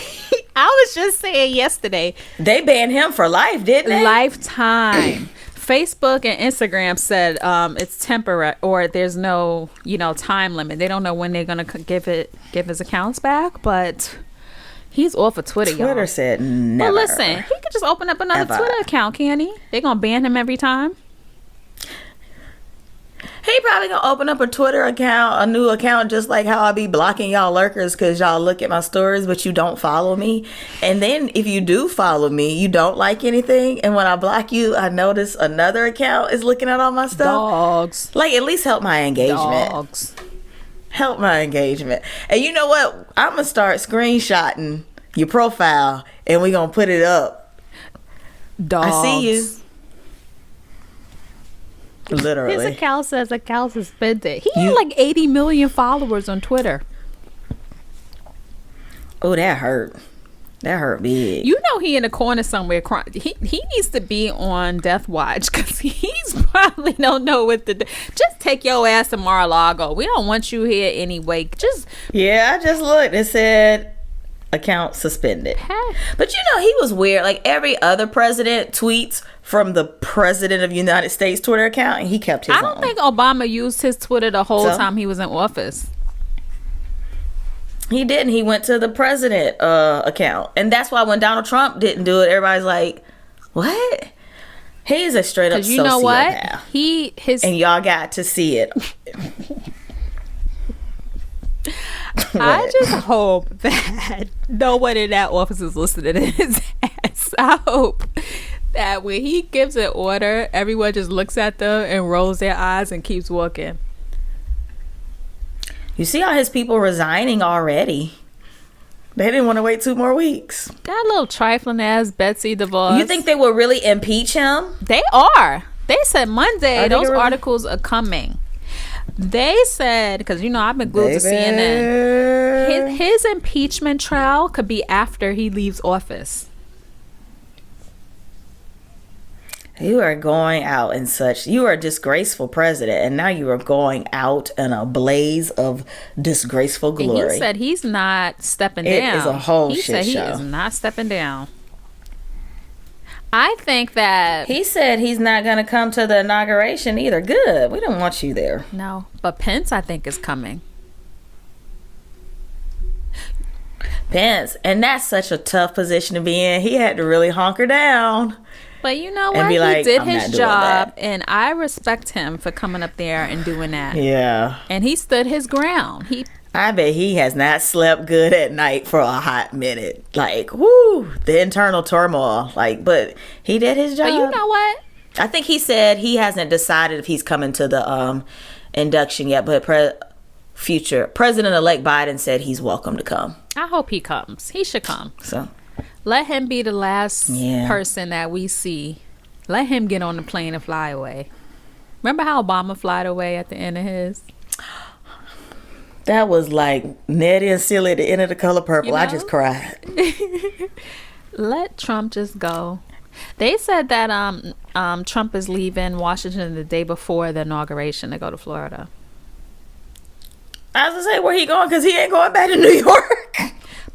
I was just saying yesterday. They banned him for life, didn't they? Lifetime. Facebook and Instagram said it's temporary, or there's no, time limit. They don't know when they're gonna give his accounts back, but he's off of Twitter. Twitter said never. Well, listen, he could just open up another Twitter account, can't he? They're gonna ban him every time. He probably gonna open up a Twitter account, a new account, just like how I be blocking y'all lurkers because y'all look at my stories, but you don't follow me. And then if you do follow me, you don't like anything. And when I block you, I notice another account is looking at all my stuff. Dogs. Like, at least help my engagement. Dogs. Help my engagement. And you know what? I'm gonna start screenshotting your profile and we gonna put it up. Dogs. I see you. Literally. His account says account suspended. He had like 80 million followers on Twitter. Oh, that hurt. That hurt big. You know he in a corner somewhere crying. He needs to be on death watch because he's probably don't know what to do. Just take your ass to Mar-a-Lago. We don't want you here anyway. Yeah, I just looked. It said account suspended. Hey. But he was weird. Like every other president tweets from the president of the United States Twitter account, and he kept his own. I don't think Obama used his Twitter the whole time he was in office. He didn't. He went to the president account. And that's why when Donald Trump didn't do it, everybody's like, what? He's a straight up sociopath. You know what? And y'all got to see it. I just hope that no one in that office is listening to his ass. I hope that when he gives an order, everyone just looks at them and rolls their eyes and keeps walking. You see all his people resigning already. They didn't want to wait 2 more weeks. That little trifling ass Betsy DeVos. You think they will really impeach him? They are. They said Monday those articles are coming. They said, because I've been glued to CNN. His impeachment trial could be after he leaves office. You are going out you are a disgraceful president, and now you are going out in a blaze of disgraceful glory. And he said he's not stepping down. It is a whole shit show. He said he is not stepping down. I think that... He said he's not going to come to the inauguration either. Good. We don't want you there. No. But Pence, I think, is coming. Pence. And that's such a tough position to be in. He had to really hunker down. But you know what? He did his job, and I respect him for coming up there and doing that. Yeah. And he stood his ground. I bet he has not slept good at night for a hot minute. Like, whoo, the internal turmoil. Like, he did his job. But you know what? I think he said he hasn't decided if he's coming to the induction yet, but future President-elect Biden said he's welcome to come. I hope he comes. He should come. So let him be the last person that we see. Let him get on the plane and fly away. Remember how Obama flied away at the end of his? That was like Nettie and Silly at the end of The Color Purple. I just cried. Let Trump just go. They said that Trump is leaving Washington the day before the inauguration to go to Florida. I was going to say, where he going? Because he ain't going back to New York.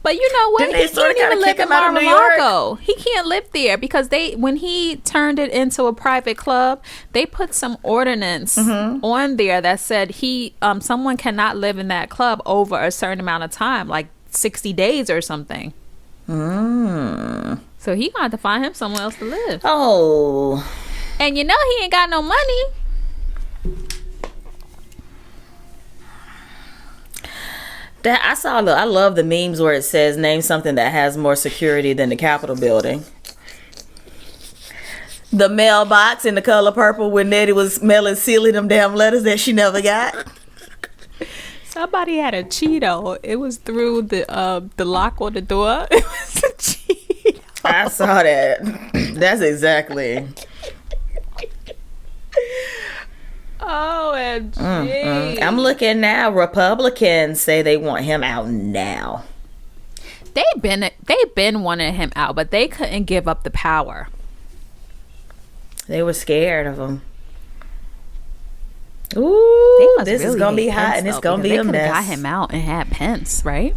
But you know what? He can't even live in Mar-a-Lago. He can't live there because when he turned it into a private club, they put some ordinance on there that said someone cannot live in that club over a certain amount of time, like 60 days or something. So he got to find him somewhere else to live. Oh. And he ain't got no money. I love the memes where it says name something that has more security than the Capitol building. The mailbox in the color purple when Nettie was sealing them damn letters that she never got. Somebody had a Cheeto. It was through the lock on the door. It was a Cheeto. I saw that. That's exactly. OMG. I'm looking now. Republicans say they want him out now. They've been wanting him out, but they couldn't give up the power. They were scared of him. Ooh, this is gonna be hot, and it's gonna be a mess. They could have got him out and had Pence, right?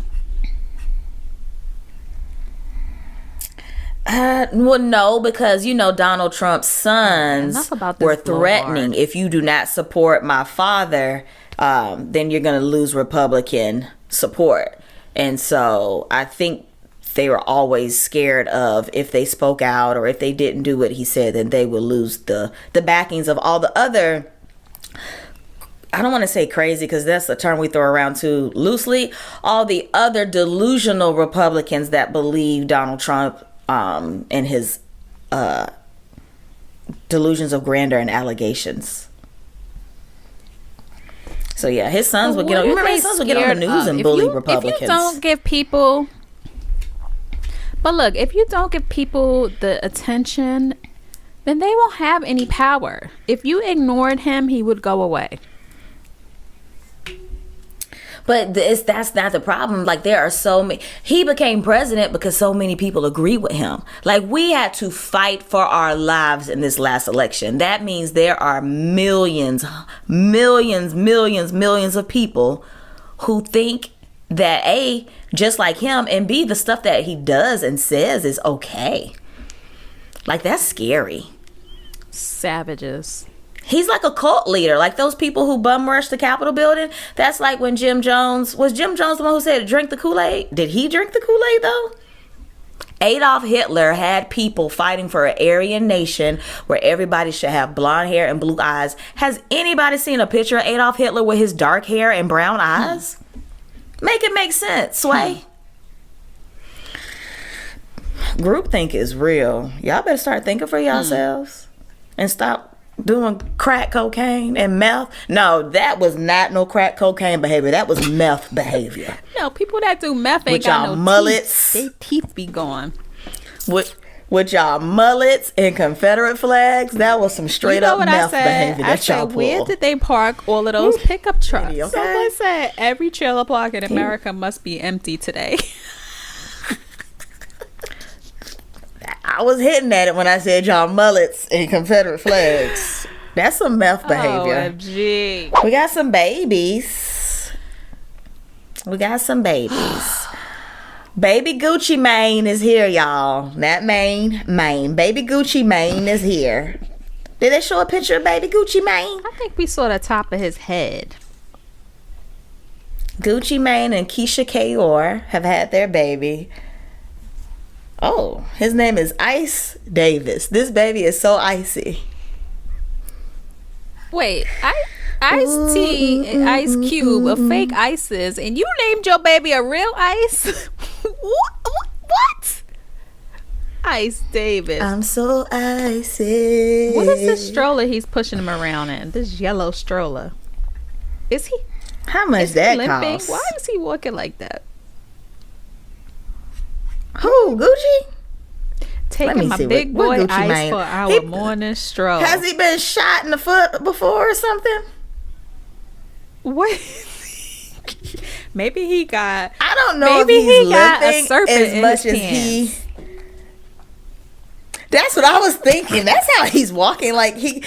Well, no, because Donald Trump's sons were threatening, if you do not support my father, then you're gonna lose Republican support. And so I think they were always scared of, if they spoke out or if they didn't do what he said, then they would lose the backings of all the other, I don't want to say crazy because that's a term we throw around too loosely, all the other delusional Republicans that believe Donald Trump and his delusions of grandeur and allegations. So yeah, his sons would get on. Remember, his sons would get on the news and bully Republicans. If you don't give people, but look, if you don't give people the attention, then they won't have any power. If you ignored him, he would go away. But that's not the problem. Like, there are so many. He became president because so many people agree with him. Like, we had to fight for our lives in this last election. That means there are millions of people who think that A, just like him, and B, the stuff that he does and says is okay. Like, that's scary. Savages. He's like a cult leader, like those people who bum rushed the Capitol building. That's like when Jim Jones the one who said drink the Kool-Aid? Did he drink the Kool-Aid though? Adolf Hitler had people fighting for an Aryan nation where everybody should have blonde hair and blue eyes. Has anybody seen a picture of Adolf Hitler with his dark hair and brown eyes? Make it make sense, Sway. Groupthink is real. Y'all better start thinking for yourselves and stop doing crack cocaine and meth. No, that was not no crack cocaine behavior. That was meth behavior. No, people that do meth ain't with got y'all no mullets. Teeth. They teeth be gone. With y'all mullets and Confederate flags, that was some straight up meth behavior that y'all pulled. Where did they park all of those pickup trucks? Okay. Someone said every trailer park in America must be empty today. I was hitting at it when I said y'all mullets and Confederate flags. That's some meth behavior. OMG. We got some babies. Baby Gucci Mane is here, y'all. Not Maine. Baby Gucci Mane is here. Did they show a picture of baby Gucci Mane? I think we saw the top of his head. Gucci Mane and Keisha Kayor have had their baby. Oh, his name is Ice Davis. This baby is so icy. Wait, Ice-T and Ice Cube are fake Ices, and you named your baby a real Ice? What? Ice Davis. I'm so icy. What is this stroller he's pushing him around in? This yellow stroller. Is he? How much that cost? Why is he walking like that? Who? Gucci? Taking my big boy Ice for our morning stroll. Has he been shot in the foot before or something? What? Maybe he got. I don't know. Maybe if he got a serpent as much as he. That's what I was thinking. That's how he's walking. Like he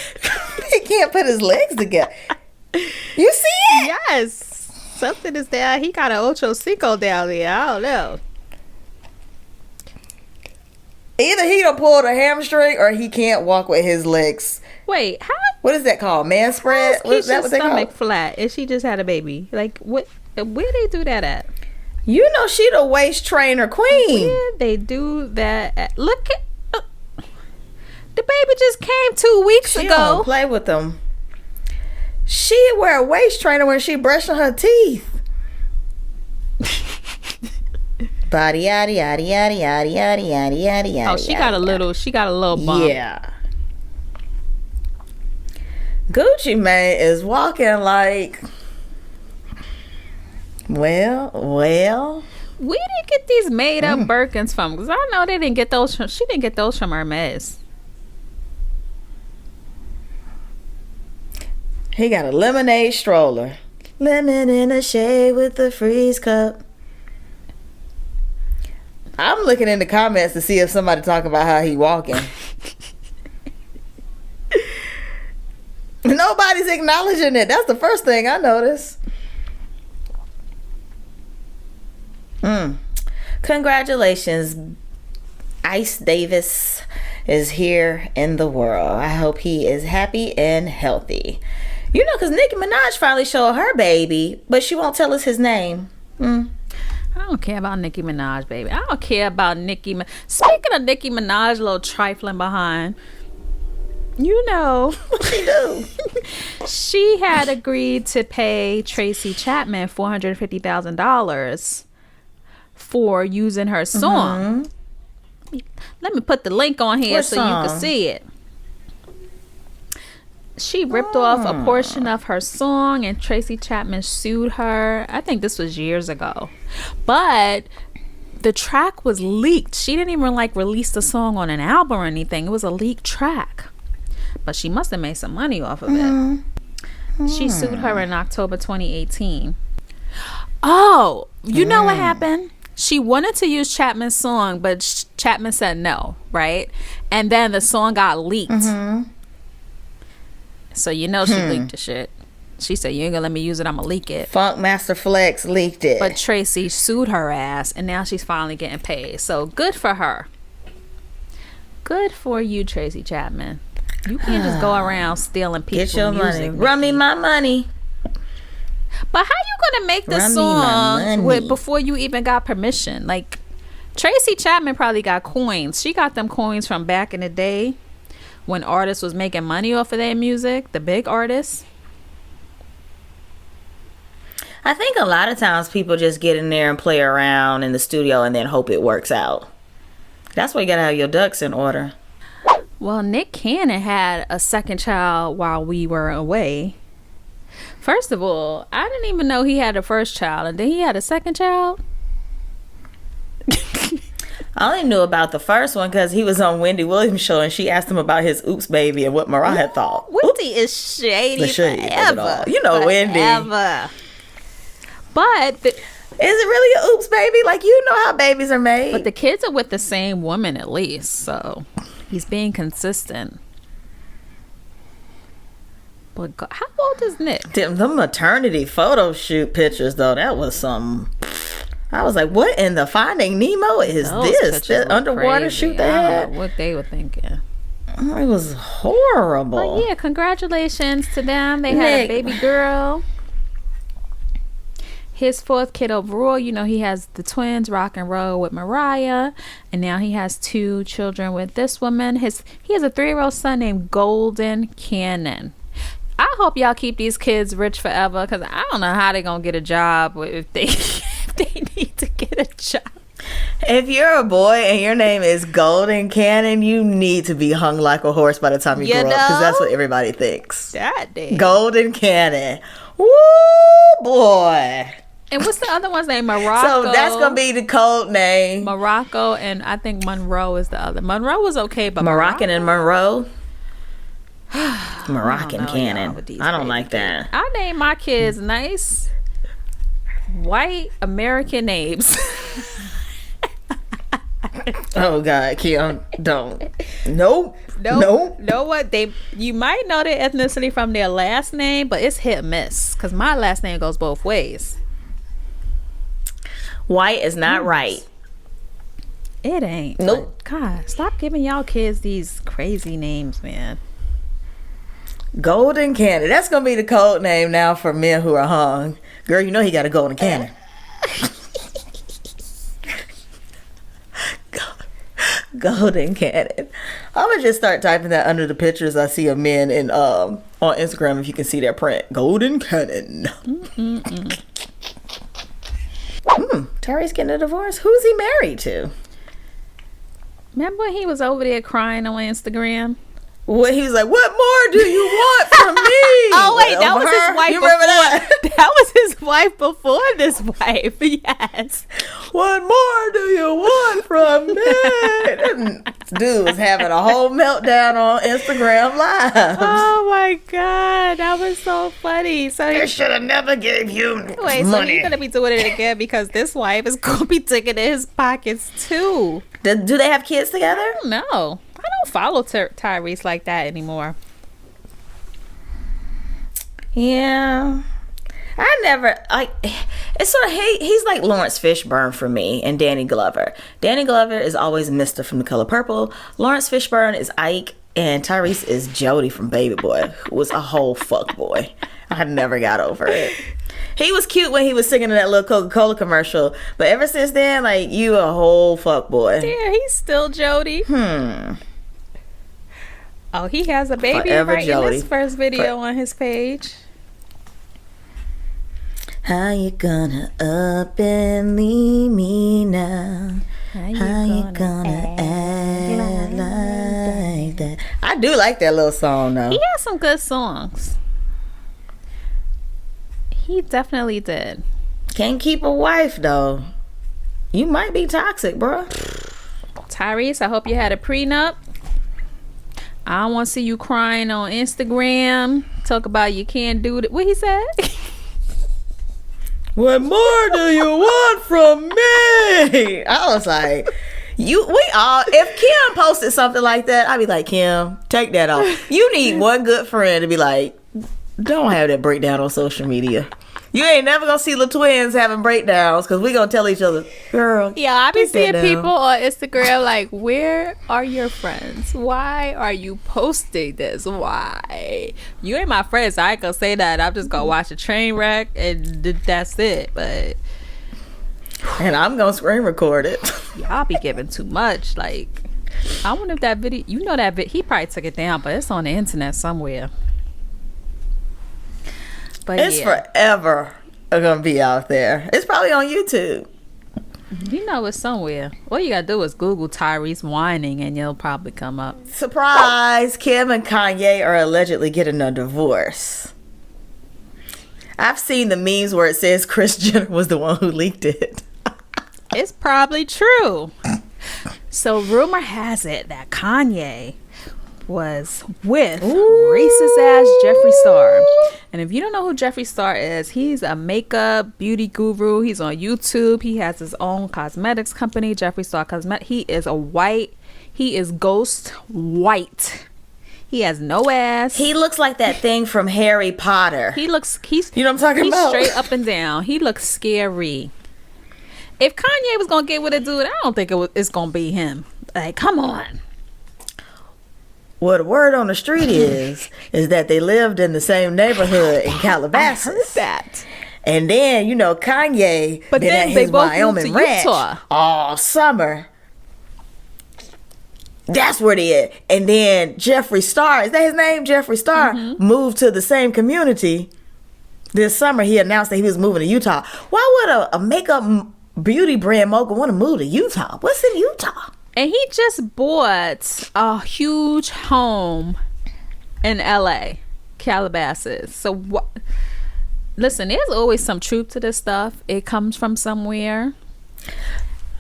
can't put his legs together. You see it? Yes. Something is there. He got an Ocho Cinco down there. I don't know. Either he done pulled a hamstring or he can't walk with his legs. Wait, how? What is that called? Man spread? Is that what they call? Flat, and she just had a baby. Like what? Where they do that at? You know she the waist trainer queen. Where they do that at? Look at the baby just came 2 weeks ago. She don't play with them. She wear a waist trainer when she brushing her teeth. Body yada yada yada yada yada yada yada yada. Oh, she got a little bump. Yeah. Gucci Mane is walking like, well. We didn't get these made up Birkins from, because I know they didn't get those from, she didn't get those from Hermes. He got a lemonade stroller. Lemon in a shade with the freeze cup. I'm looking in the comments to see if somebody talking about how he walking. Nobody's acknowledging it. That's the first thing I noticed. Congratulations. Ice Davis is here in the world. I hope he is happy and healthy. You know, because Nicki Minaj finally showed her baby, but she won't tell us his name. I don't care about Nicki Minaj, baby. I don't care about Nicki. Speaking of Nicki Minaj, a little trifling behind. You know, what she do? She had agreed to pay Tracy Chapman $450,000 for using her song. Let me put the link on here so you can see it. She ripped off a portion of her song, and Tracy Chapman sued her. I think this was years ago, but the track was leaked. She didn't even release the song on an album or anything. It was a leaked track, but she must have made some money off of it. She sued her in October 2018. Oh, you know what happened? She wanted to use Chapman's song, but Chapman said no, right? And then the song got leaked. So you know she leaked the shit. She said, you ain't gonna let me use it, I'm gonna leak it. Funk Master Flex leaked it. But Tracy sued her ass, and now she's finally getting paid. So good for her. Good for you, Tracy Chapman. You can't just go around stealing people's music. Get your money. Run me my money. But how you gonna make this song before you even got permission? Like, Tracy Chapman probably got coins. She got them coins from back in the day when artists was making money off of their music, the big artists. I think a lot of times people just get in there and play around in the studio and then hope it works out. That's why you gotta have your ducks in order. Well, Nick Cannon had a second child while we were away. First of all, I didn't even know he had a first child, and then he had a second child. I only knew about the first one because he was on Wendy Williams' show, and she asked him about his Oops Baby and what Mariah thought. Wendy is shady forever. You know Wendy. But is it really a Oops Baby? Like, you know how babies are made. But the kids are with the same woman at least, so he's being consistent. But how old is Nick? The maternity photo shoot pictures, though, that was some. I was like, what in the Finding Nemo is this? The underwater shoot they had? I don't know what they were thinking. It was horrible. But yeah, congratulations to them. They had a baby girl. His fourth kid overall. You know, he has the twins, Rock and Roll with Mariah. And now he has 2 children with this woman. He has a 3-year-old son named Golden Cannon. I hope y'all keep these kids rich forever, because I don't know how they're going to get a job if they need to get a job. If you're a boy and your name is Golden Cannon, you need to be hung like a horse by the time you grow up, because that's what everybody thinks. That day. Golden Cannon. Woo, boy. And what's the other one's name? Morocco. So that's going to be the code name. Morocco, and I think Monroe is the other. Monroe was okay, but Moroccan and Monroe? Moroccan Cannon. I don't like that. I name my kids nice white American names. Oh God, Kim, don't. Nope. Know what? You might know their ethnicity from their last name, but it's hit and miss, because my last name goes both ways. White is not right. It ain't. Nope. God, stop giving y'all kids these crazy names, man. Golden Cannon. That's gonna be the code name now for men who are hung. Girl, you know he got a golden cannon. Golden Cannon. I'm gonna just start typing that under the pictures I see of men in on Instagram, if you can see their print. Golden Cannon. Terry's getting a divorce. Who's he married to? Remember when he was over there crying on Instagram? When he was like, "What more do you want from me?" Oh wait, that was his wife. You remember that? That was his wife before this wife. Yes. What more do you want from me? Dude was having a whole meltdown on Instagram Live. Oh my god, that was so funny. So he should have never gave you money. So he's gonna be doing it again because this wife is gonna be digging in his pockets too. Do they have kids together? I don't know. I don't follow Tyrese like that anymore. Yeah, I never it's sort of he's like Lawrence Fishburne for me and Danny Glover. Danny Glover is always Mr. from The Color Purple. Lawrence Fishburne is Ike, and Tyrese is Jody from Baby Boy, who was a whole fuck boy. I never got over it. He was cute when he was singing in that little Coca-Cola commercial, but ever since then, like, you a whole fuck boy. Yeah, he's still Jody. Oh, he has a baby Forever right Jody. In his first video on his page. How you gonna up and leave me now? How you gonna act like that? I do like that little song though. He has some good songs. He definitely did. Can't keep a wife though. You might be toxic, bro. Tyrese, I hope you had a prenup. I don't want to see you crying on Instagram. Talk about you can't do it. What he said? What more do you want from me? I was like, if Kim posted something like that, I'd be like, Kim, take that off. You need one good friend to be like, don't have that breakdown on social media. You ain't never gonna see the twins having breakdowns because we gonna tell each other, girl. Yeah, I be seeing people on Instagram like, where are your friends? Why are you posting this? Why? You ain't my friends, so I ain't gonna say that. I'm just gonna watch a train wreck and that's it. But and I'm gonna screen record it. Y'all be giving too much. Like, I wonder if that video, he probably took it down, but it's on the internet somewhere. But it's forever gonna be out there. It's probably on YouTube. You know it's somewhere. All you gotta do is Google Tyrese whining and you'll probably come up. Surprise! Kim and Kanye are allegedly getting a divorce. I've seen the memes where it says Kris Jenner was the one who leaked it. It's probably true. So rumor has it that Kanye was with racist ass Jeffree Star. And if you don't know who Jeffree Star is, he's a makeup beauty guru. He's on YouTube. He has his own cosmetics company, Jeffree Star Cosmetics. He is ghost white. He has no ass. He looks like that thing from Harry Potter. He's you know what I'm talking about? He's straight up and down. He looks scary. If Kanye was gonna get with a dude, I don't think it's gonna be him. Like, come on. Well, the word on the street is that they lived in the same neighborhood in Calabasas. I heard that. And then, Kanye been at his Wyoming ranch all summer. That's where they at. And then Jeffree Star, is that his name? Jeffree Star moved to the same community. This summer, he announced that he was moving to Utah. Why would a makeup beauty brand mogul want to move to Utah? What's in Utah? And he just bought a huge home in LA, Calabasas. So what? Listen, there's always some truth to this stuff. It comes from somewhere,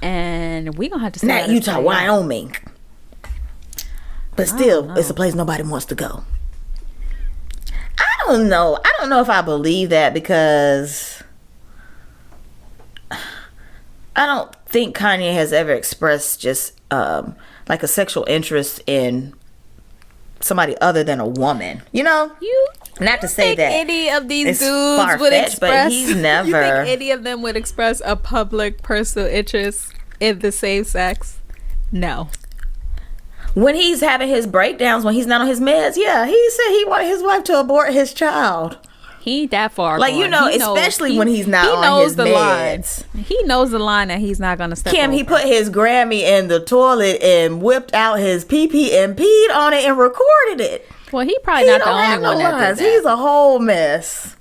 and we gonna have to see. Not Utah, Wyoming, but still, it's a place nobody wants to go. I don't know if I believe that because I don't think Kanye has ever expressed just like a sexual interest in somebody other than a woman. Not to say that any of these dudes would express, but he's never. You think any of them would express a public personal interest in the same sex? No. When he's having his breakdowns, when he's not on his meds, yeah, he said he wanted his wife to abort his child. He ain't that far like gone. Especially when he's not on his meds. He knows the line that he's not gonna step Kim, over. he put his Grammy in the toilet and whipped out his pee and peed on it and recorded it. Well, he probably not the only one that did that. He's a whole mess.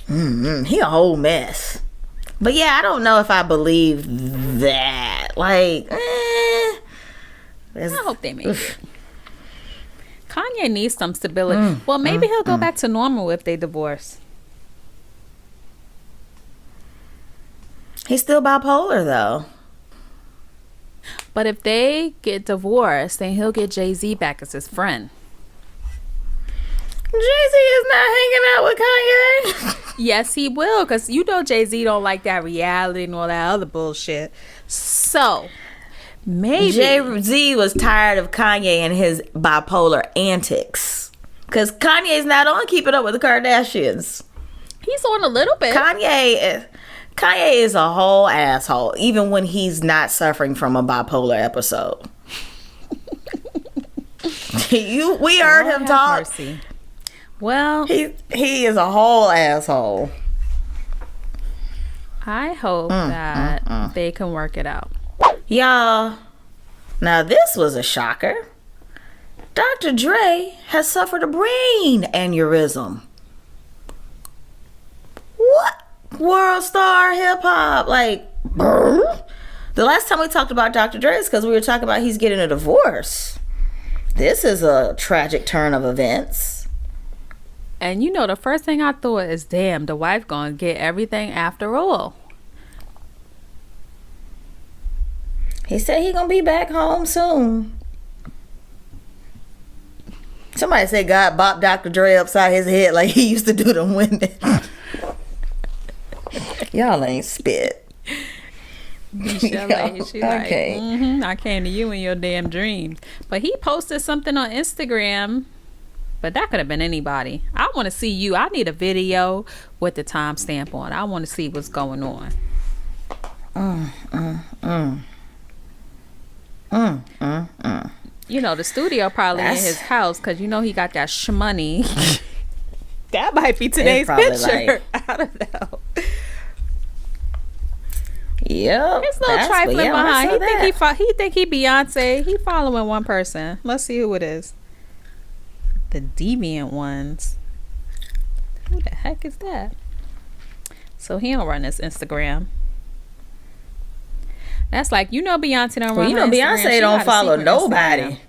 He a whole mess. But yeah, I don't know if I believe that. Like, I hope they make it. Kanye needs some stability. Well, maybe he'll go back to normal if they divorce. He's still bipolar, though. But if they get divorced, then he'll get Jay-Z back as his friend. Jay-Z is not hanging out with Kanye. Yes, he will, because you know Jay-Z don't like that reality and all that other bullshit. So, maybe Jay-Z was tired of Kanye and his bipolar antics. Because Kanye's not on Keeping Up with the Kardashians. He's on a little bit. Kanye is a whole asshole, even when he's not suffering from a bipolar episode. We heard him talk. Mercy. Well, he is a whole asshole. I hope that they can work it out. Y'all, now this was a shocker. Dr. Dre has suffered a brain aneurysm. What? World star hip hop, like, the last time we talked about Dr. Dre is because we were talking about he's getting a divorce. This is a tragic turn of events. And you know, the first thing I thought is, damn, the wife gonna get everything after all. He said he gonna be back home soon. Somebody said God bopped Dr. Dre upside his head like he used to do to women. Y'all ain't spit. She's okay. Like, I came to you in your damn dreams. But he posted something on Instagram, but that could have been anybody. I want to see you. I need a video with the timestamp on. I want to see what's going on. You know, the studio probably in his house, because you know he got that shmoney. That might be today's picture. I don't know. Yep. His little trifling behind. He think he Beyonce. He following one person. Let's see who it is. The deviant ones. Who the heck is that? So he don't run his Instagram. That's like, you know, Beyonce don't run her Instagram. Beyonce don't follow nobody. Instagram.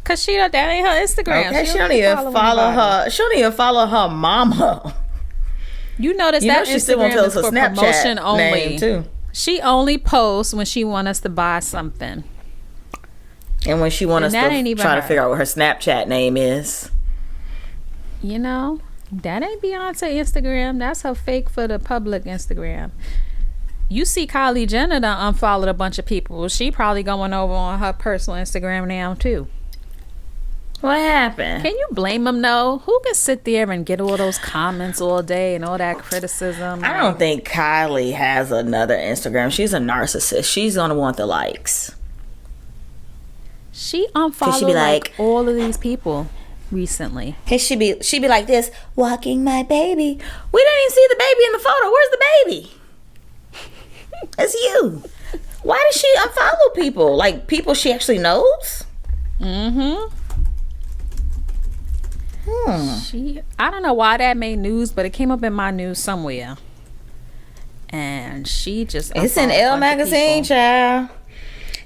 Cause that ain't her Instagram. Okay, she don't even follow her. She don't even follow her mama. You notice that Instagram is for promotion only. Too. She only posts when she want us to buy something. And when she want us to try to figure out what her Snapchat name is. You know, that ain't Beyonce Instagram. That's her fake for the public Instagram. You see Kylie Jenner done unfollowed a bunch of people. She probably going over on her personal Instagram now too. What happened? Can you blame them though? Who can sit there and get all those comments all day and all that criticism? I don't think Kylie has another Instagram. She's a narcissist. She's gonna want the likes. She unfollowed like all of these people recently. She be like this, walking my baby. We didn't even see the baby in the photo. Where's the baby? It's you. Why does she unfollow people? Like people she actually knows? I don't know why that made news, but it came up in my news somewhere. And she just it's in Elle magazine, child.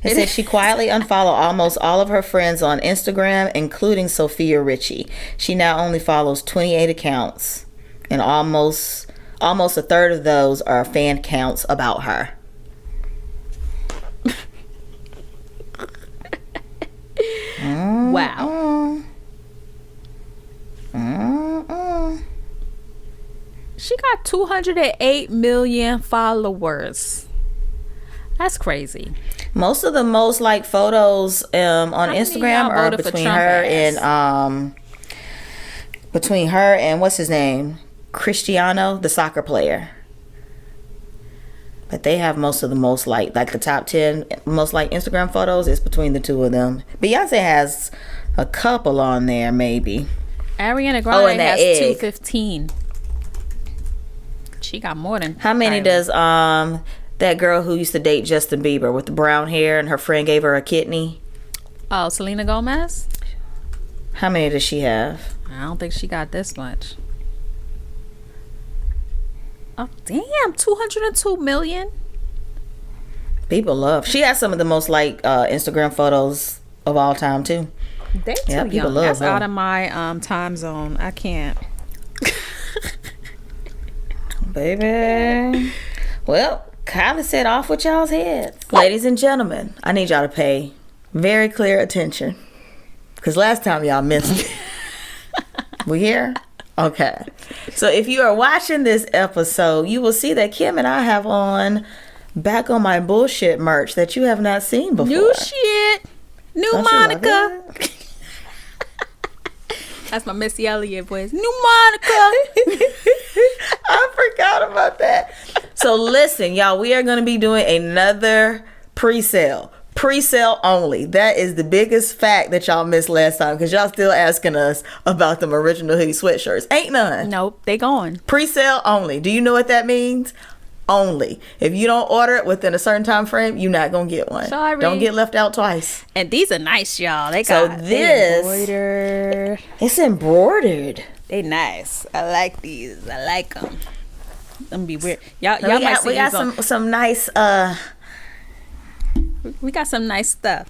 It says she quietly unfollowed almost all of her friends on Instagram, including Sophia Richie. She now only follows 28 accounts, and almost a third of those are fan counts about her. Wow. She got 208 million followers. That's crazy. Most of the most liked photos on Instagram are between her and what's his name? Cristiano, the soccer player. But they have most of the most liked, like the top 10 most liked Instagram photos is between the two of them. Beyonce has a couple on there, maybe. Ariana Grande has 215. She got more than. How many does that girl who used to date Justin Bieber with the brown hair and her friend gave her a kidney? Oh, Selena Gomez? How many does she have? I don't think she got this much. Oh, damn, 202 million? People love. She has some of the most Instagram photos of all time too. They too young. That's her. Out of my time zone. I can't. Baby. Well, Kylie said off with y'all's heads. Ladies and gentlemen, I need y'all to pay very clear attention. Because last time y'all missed it. We here? Okay. So if you are watching this episode, you will see that Kim and I have on Back on My Bullshit merch that you have not seen before. New shit. New Don't Monica. That's my Missy Elliott voice. New Monica. I forgot about that. So listen, y'all, we are going to be doing another pre-sale. Pre-sale only. That is the biggest fact that y'all missed last time because y'all still asking us about them original hoodie sweatshirts. Ain't none. Nope, they gone. Pre-sale only. Do you know what that means? Only. If you don't order it within a certain time frame, you're not gonna get one. Sorry. Don't get left out twice. And these are nice, y'all. They got embroidered. It's embroidered. They nice. I like these. I like them. Them be weird. Y'all might see. We got some nice. We got some nice stuff.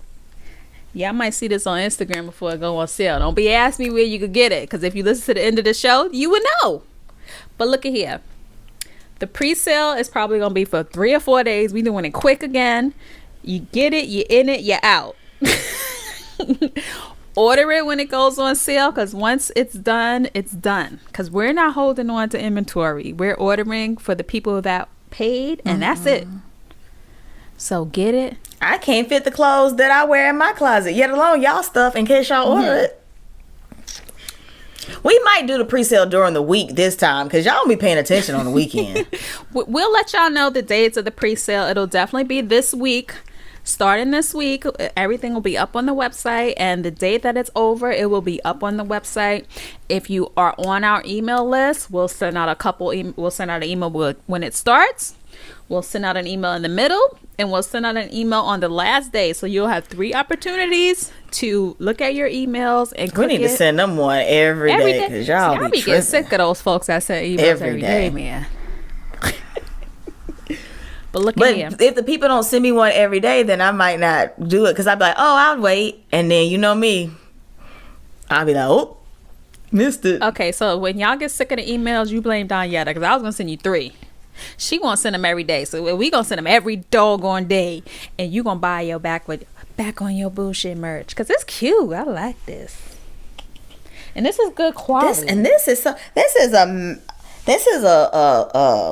Y'all might see this on Instagram before it go on sale. Don't be asking me where you could get it, because if you listen to the end of the show, you would know. But look at here. The pre-sale is probably going to be for 3 or 4 days. We doing it quick again. You get it, you in it, you're out. Order it when it goes on sale, because once it's done, it's done. Because we're not holding on to inventory. We're ordering for the people that paid, and that's it. So get it. I can't fit the clothes that I wear in my closet, yet alone y'all stuff in case y'all order it. We might do the pre-sale during the week this time because y'all be paying attention on the weekend. We'll let y'all know the dates of the pre-sale. It'll definitely be this week. Starting this week, everything will be up on the website, and the date that it's over, it will be up on the website. If you are on our email list, we'll send out we'll send out an email when it starts. We'll send out an email in the middle, and we'll send out an email on the last day. So you'll have 3 opportunities to look at your emails and we need to send them one every day because y'all be getting sick of those folks that send emails every day, man. But if the people don't send me one every day, then I might not do it because I'd be like, oh, I'll wait. And then you know me, I'll be like, oh, missed it. Okay, so when y'all get sick of the emails, you blame Donyetta because I was going to send you 3. She gonna send them every day, so we gonna send them every doggone day, and you gonna buy your back on your bullshit merch because it's cute. I like this, and this is good quality. This is a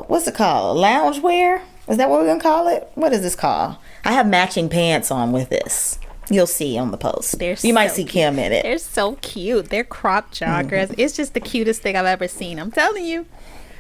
what's it called? Loungewear? Is that what we're gonna call it? What is this called? I have matching pants on with this. You'll see on the post. You might see Kim in it. They're so cute. They're crop joggers. It's just the cutest thing I've ever seen. I'm telling you.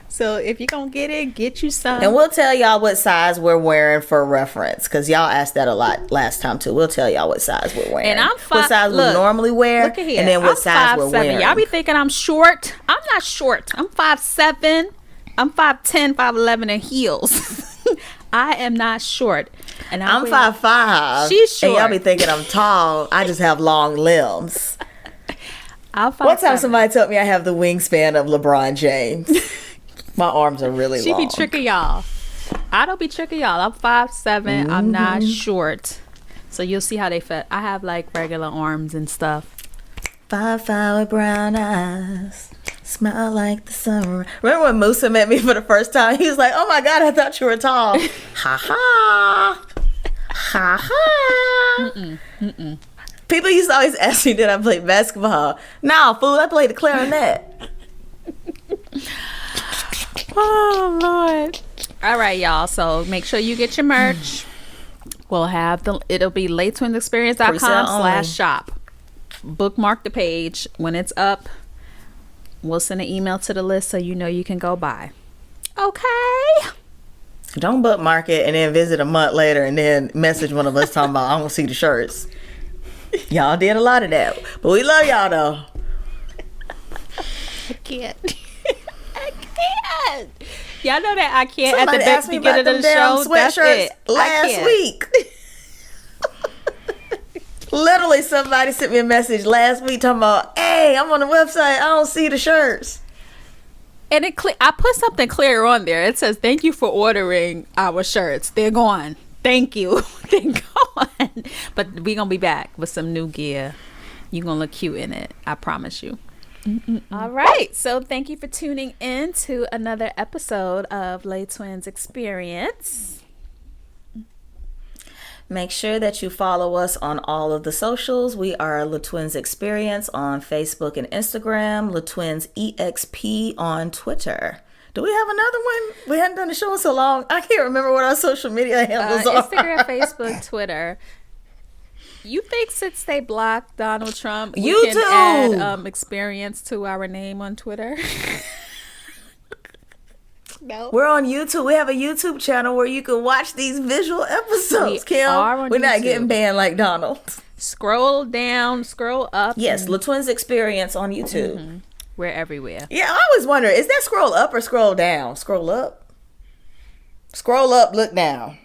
So if you're going to get it, get you some. And we'll tell y'all what size we're wearing for reference. Because y'all asked that a lot last time, too. We'll tell y'all what size we're wearing. And I'm what size we normally wear. Look at here. And then what size we're wearing. Y'all be thinking I'm short. I'm not short. I'm 5'7". I'm 5'10", 5'11" in heels. I am not short. And I'm 5'5". She's short. And y'all be thinking I'm tall. I just have long limbs. One time somebody told me I have the wingspan of LeBron James. My arms are really long. She be tricking y'all. I don't be tricking y'all. I'm 5'7". I'm not short. So you'll see how they fit. I have like regular arms and stuff. 5'5" with brown eyes. Smile like the sun. Remember when Musa met me for the first time? He was like, oh my God, I thought you were tall. Ha ha. Ha ha. People used to always ask me, did I play basketball? No, fool, I played the clarinet. Oh Lord. All right, y'all, so make sure you get your merch. We'll have it'll be lateswinexperience.com/shop. Bookmark the page. When it's up, we'll send an email to the list so you know you can go buy. Okay. Don't bookmark it and then visit a month later and then message one of us talking about I don't see the shirts. Y'all did a lot of that, but we love y'all though. I can't. Y'all know that I can't. Somebody at the beginning of the show. That's it. Last week. Literally, somebody sent me a message last week talking about, "Hey, I'm on the website. I don't see the shirts." And I put something clear on there. It says, "Thank you for ordering our shirts. They're gone. Thank you. Then go on. But we're going to be back with some new gear. You're going to look cute in it. I promise you. All right. So thank you for tuning in to another episode of Lay Twins Experience. Make sure that you follow us on all of the socials. We are La Twins Experience on Facebook and Instagram, La Twins EXP on Twitter. Do we have another one? We hadn't done the show in so long. I can't remember what our social media handles are. Instagram, Facebook, Twitter. You think since they blocked Donald Trump, we you can add experience to our name on Twitter? No. We're on YouTube. We have a YouTube channel where you can watch these visual episodes, Kim. We're not getting banned like Donald. Scroll down, scroll up. Yes, La Twins Experience on YouTube. Mm-hmm. We're everywhere. Yeah, I always wonder, is that scroll up or scroll down? Scroll up. Scroll up, look down.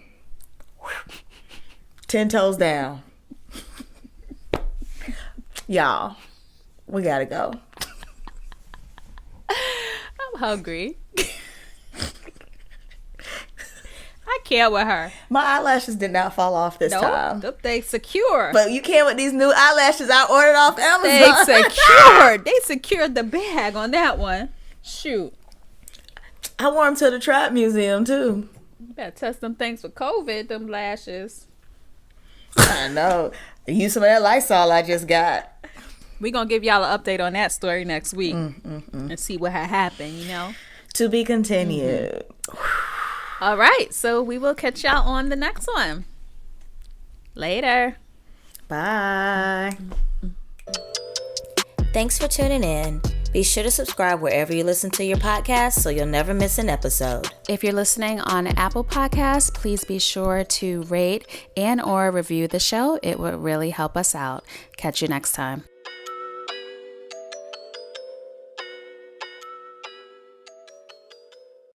10 toes down. Y'all, we gotta go. I'm hungry. I can't with her. My eyelashes did not fall off this time. Nope, they secure. But you can't with these new eyelashes I ordered off Amazon. They secured. They secured the bag on that one. Shoot. I wore them to the Trap Museum too. You better test them things for COVID, them lashes. I know. Use some of that Lysol I just got. We're going to give y'all an update on that story next week and see what had happened, you know. To be continued. All right. So we will catch y'all on the next one. Later. Bye. Thanks for tuning in. Be sure to subscribe wherever you listen to your podcast so you'll never miss an episode. If you're listening on Apple Podcasts, please be sure to rate and or review the show. It would really help us out. Catch you next time.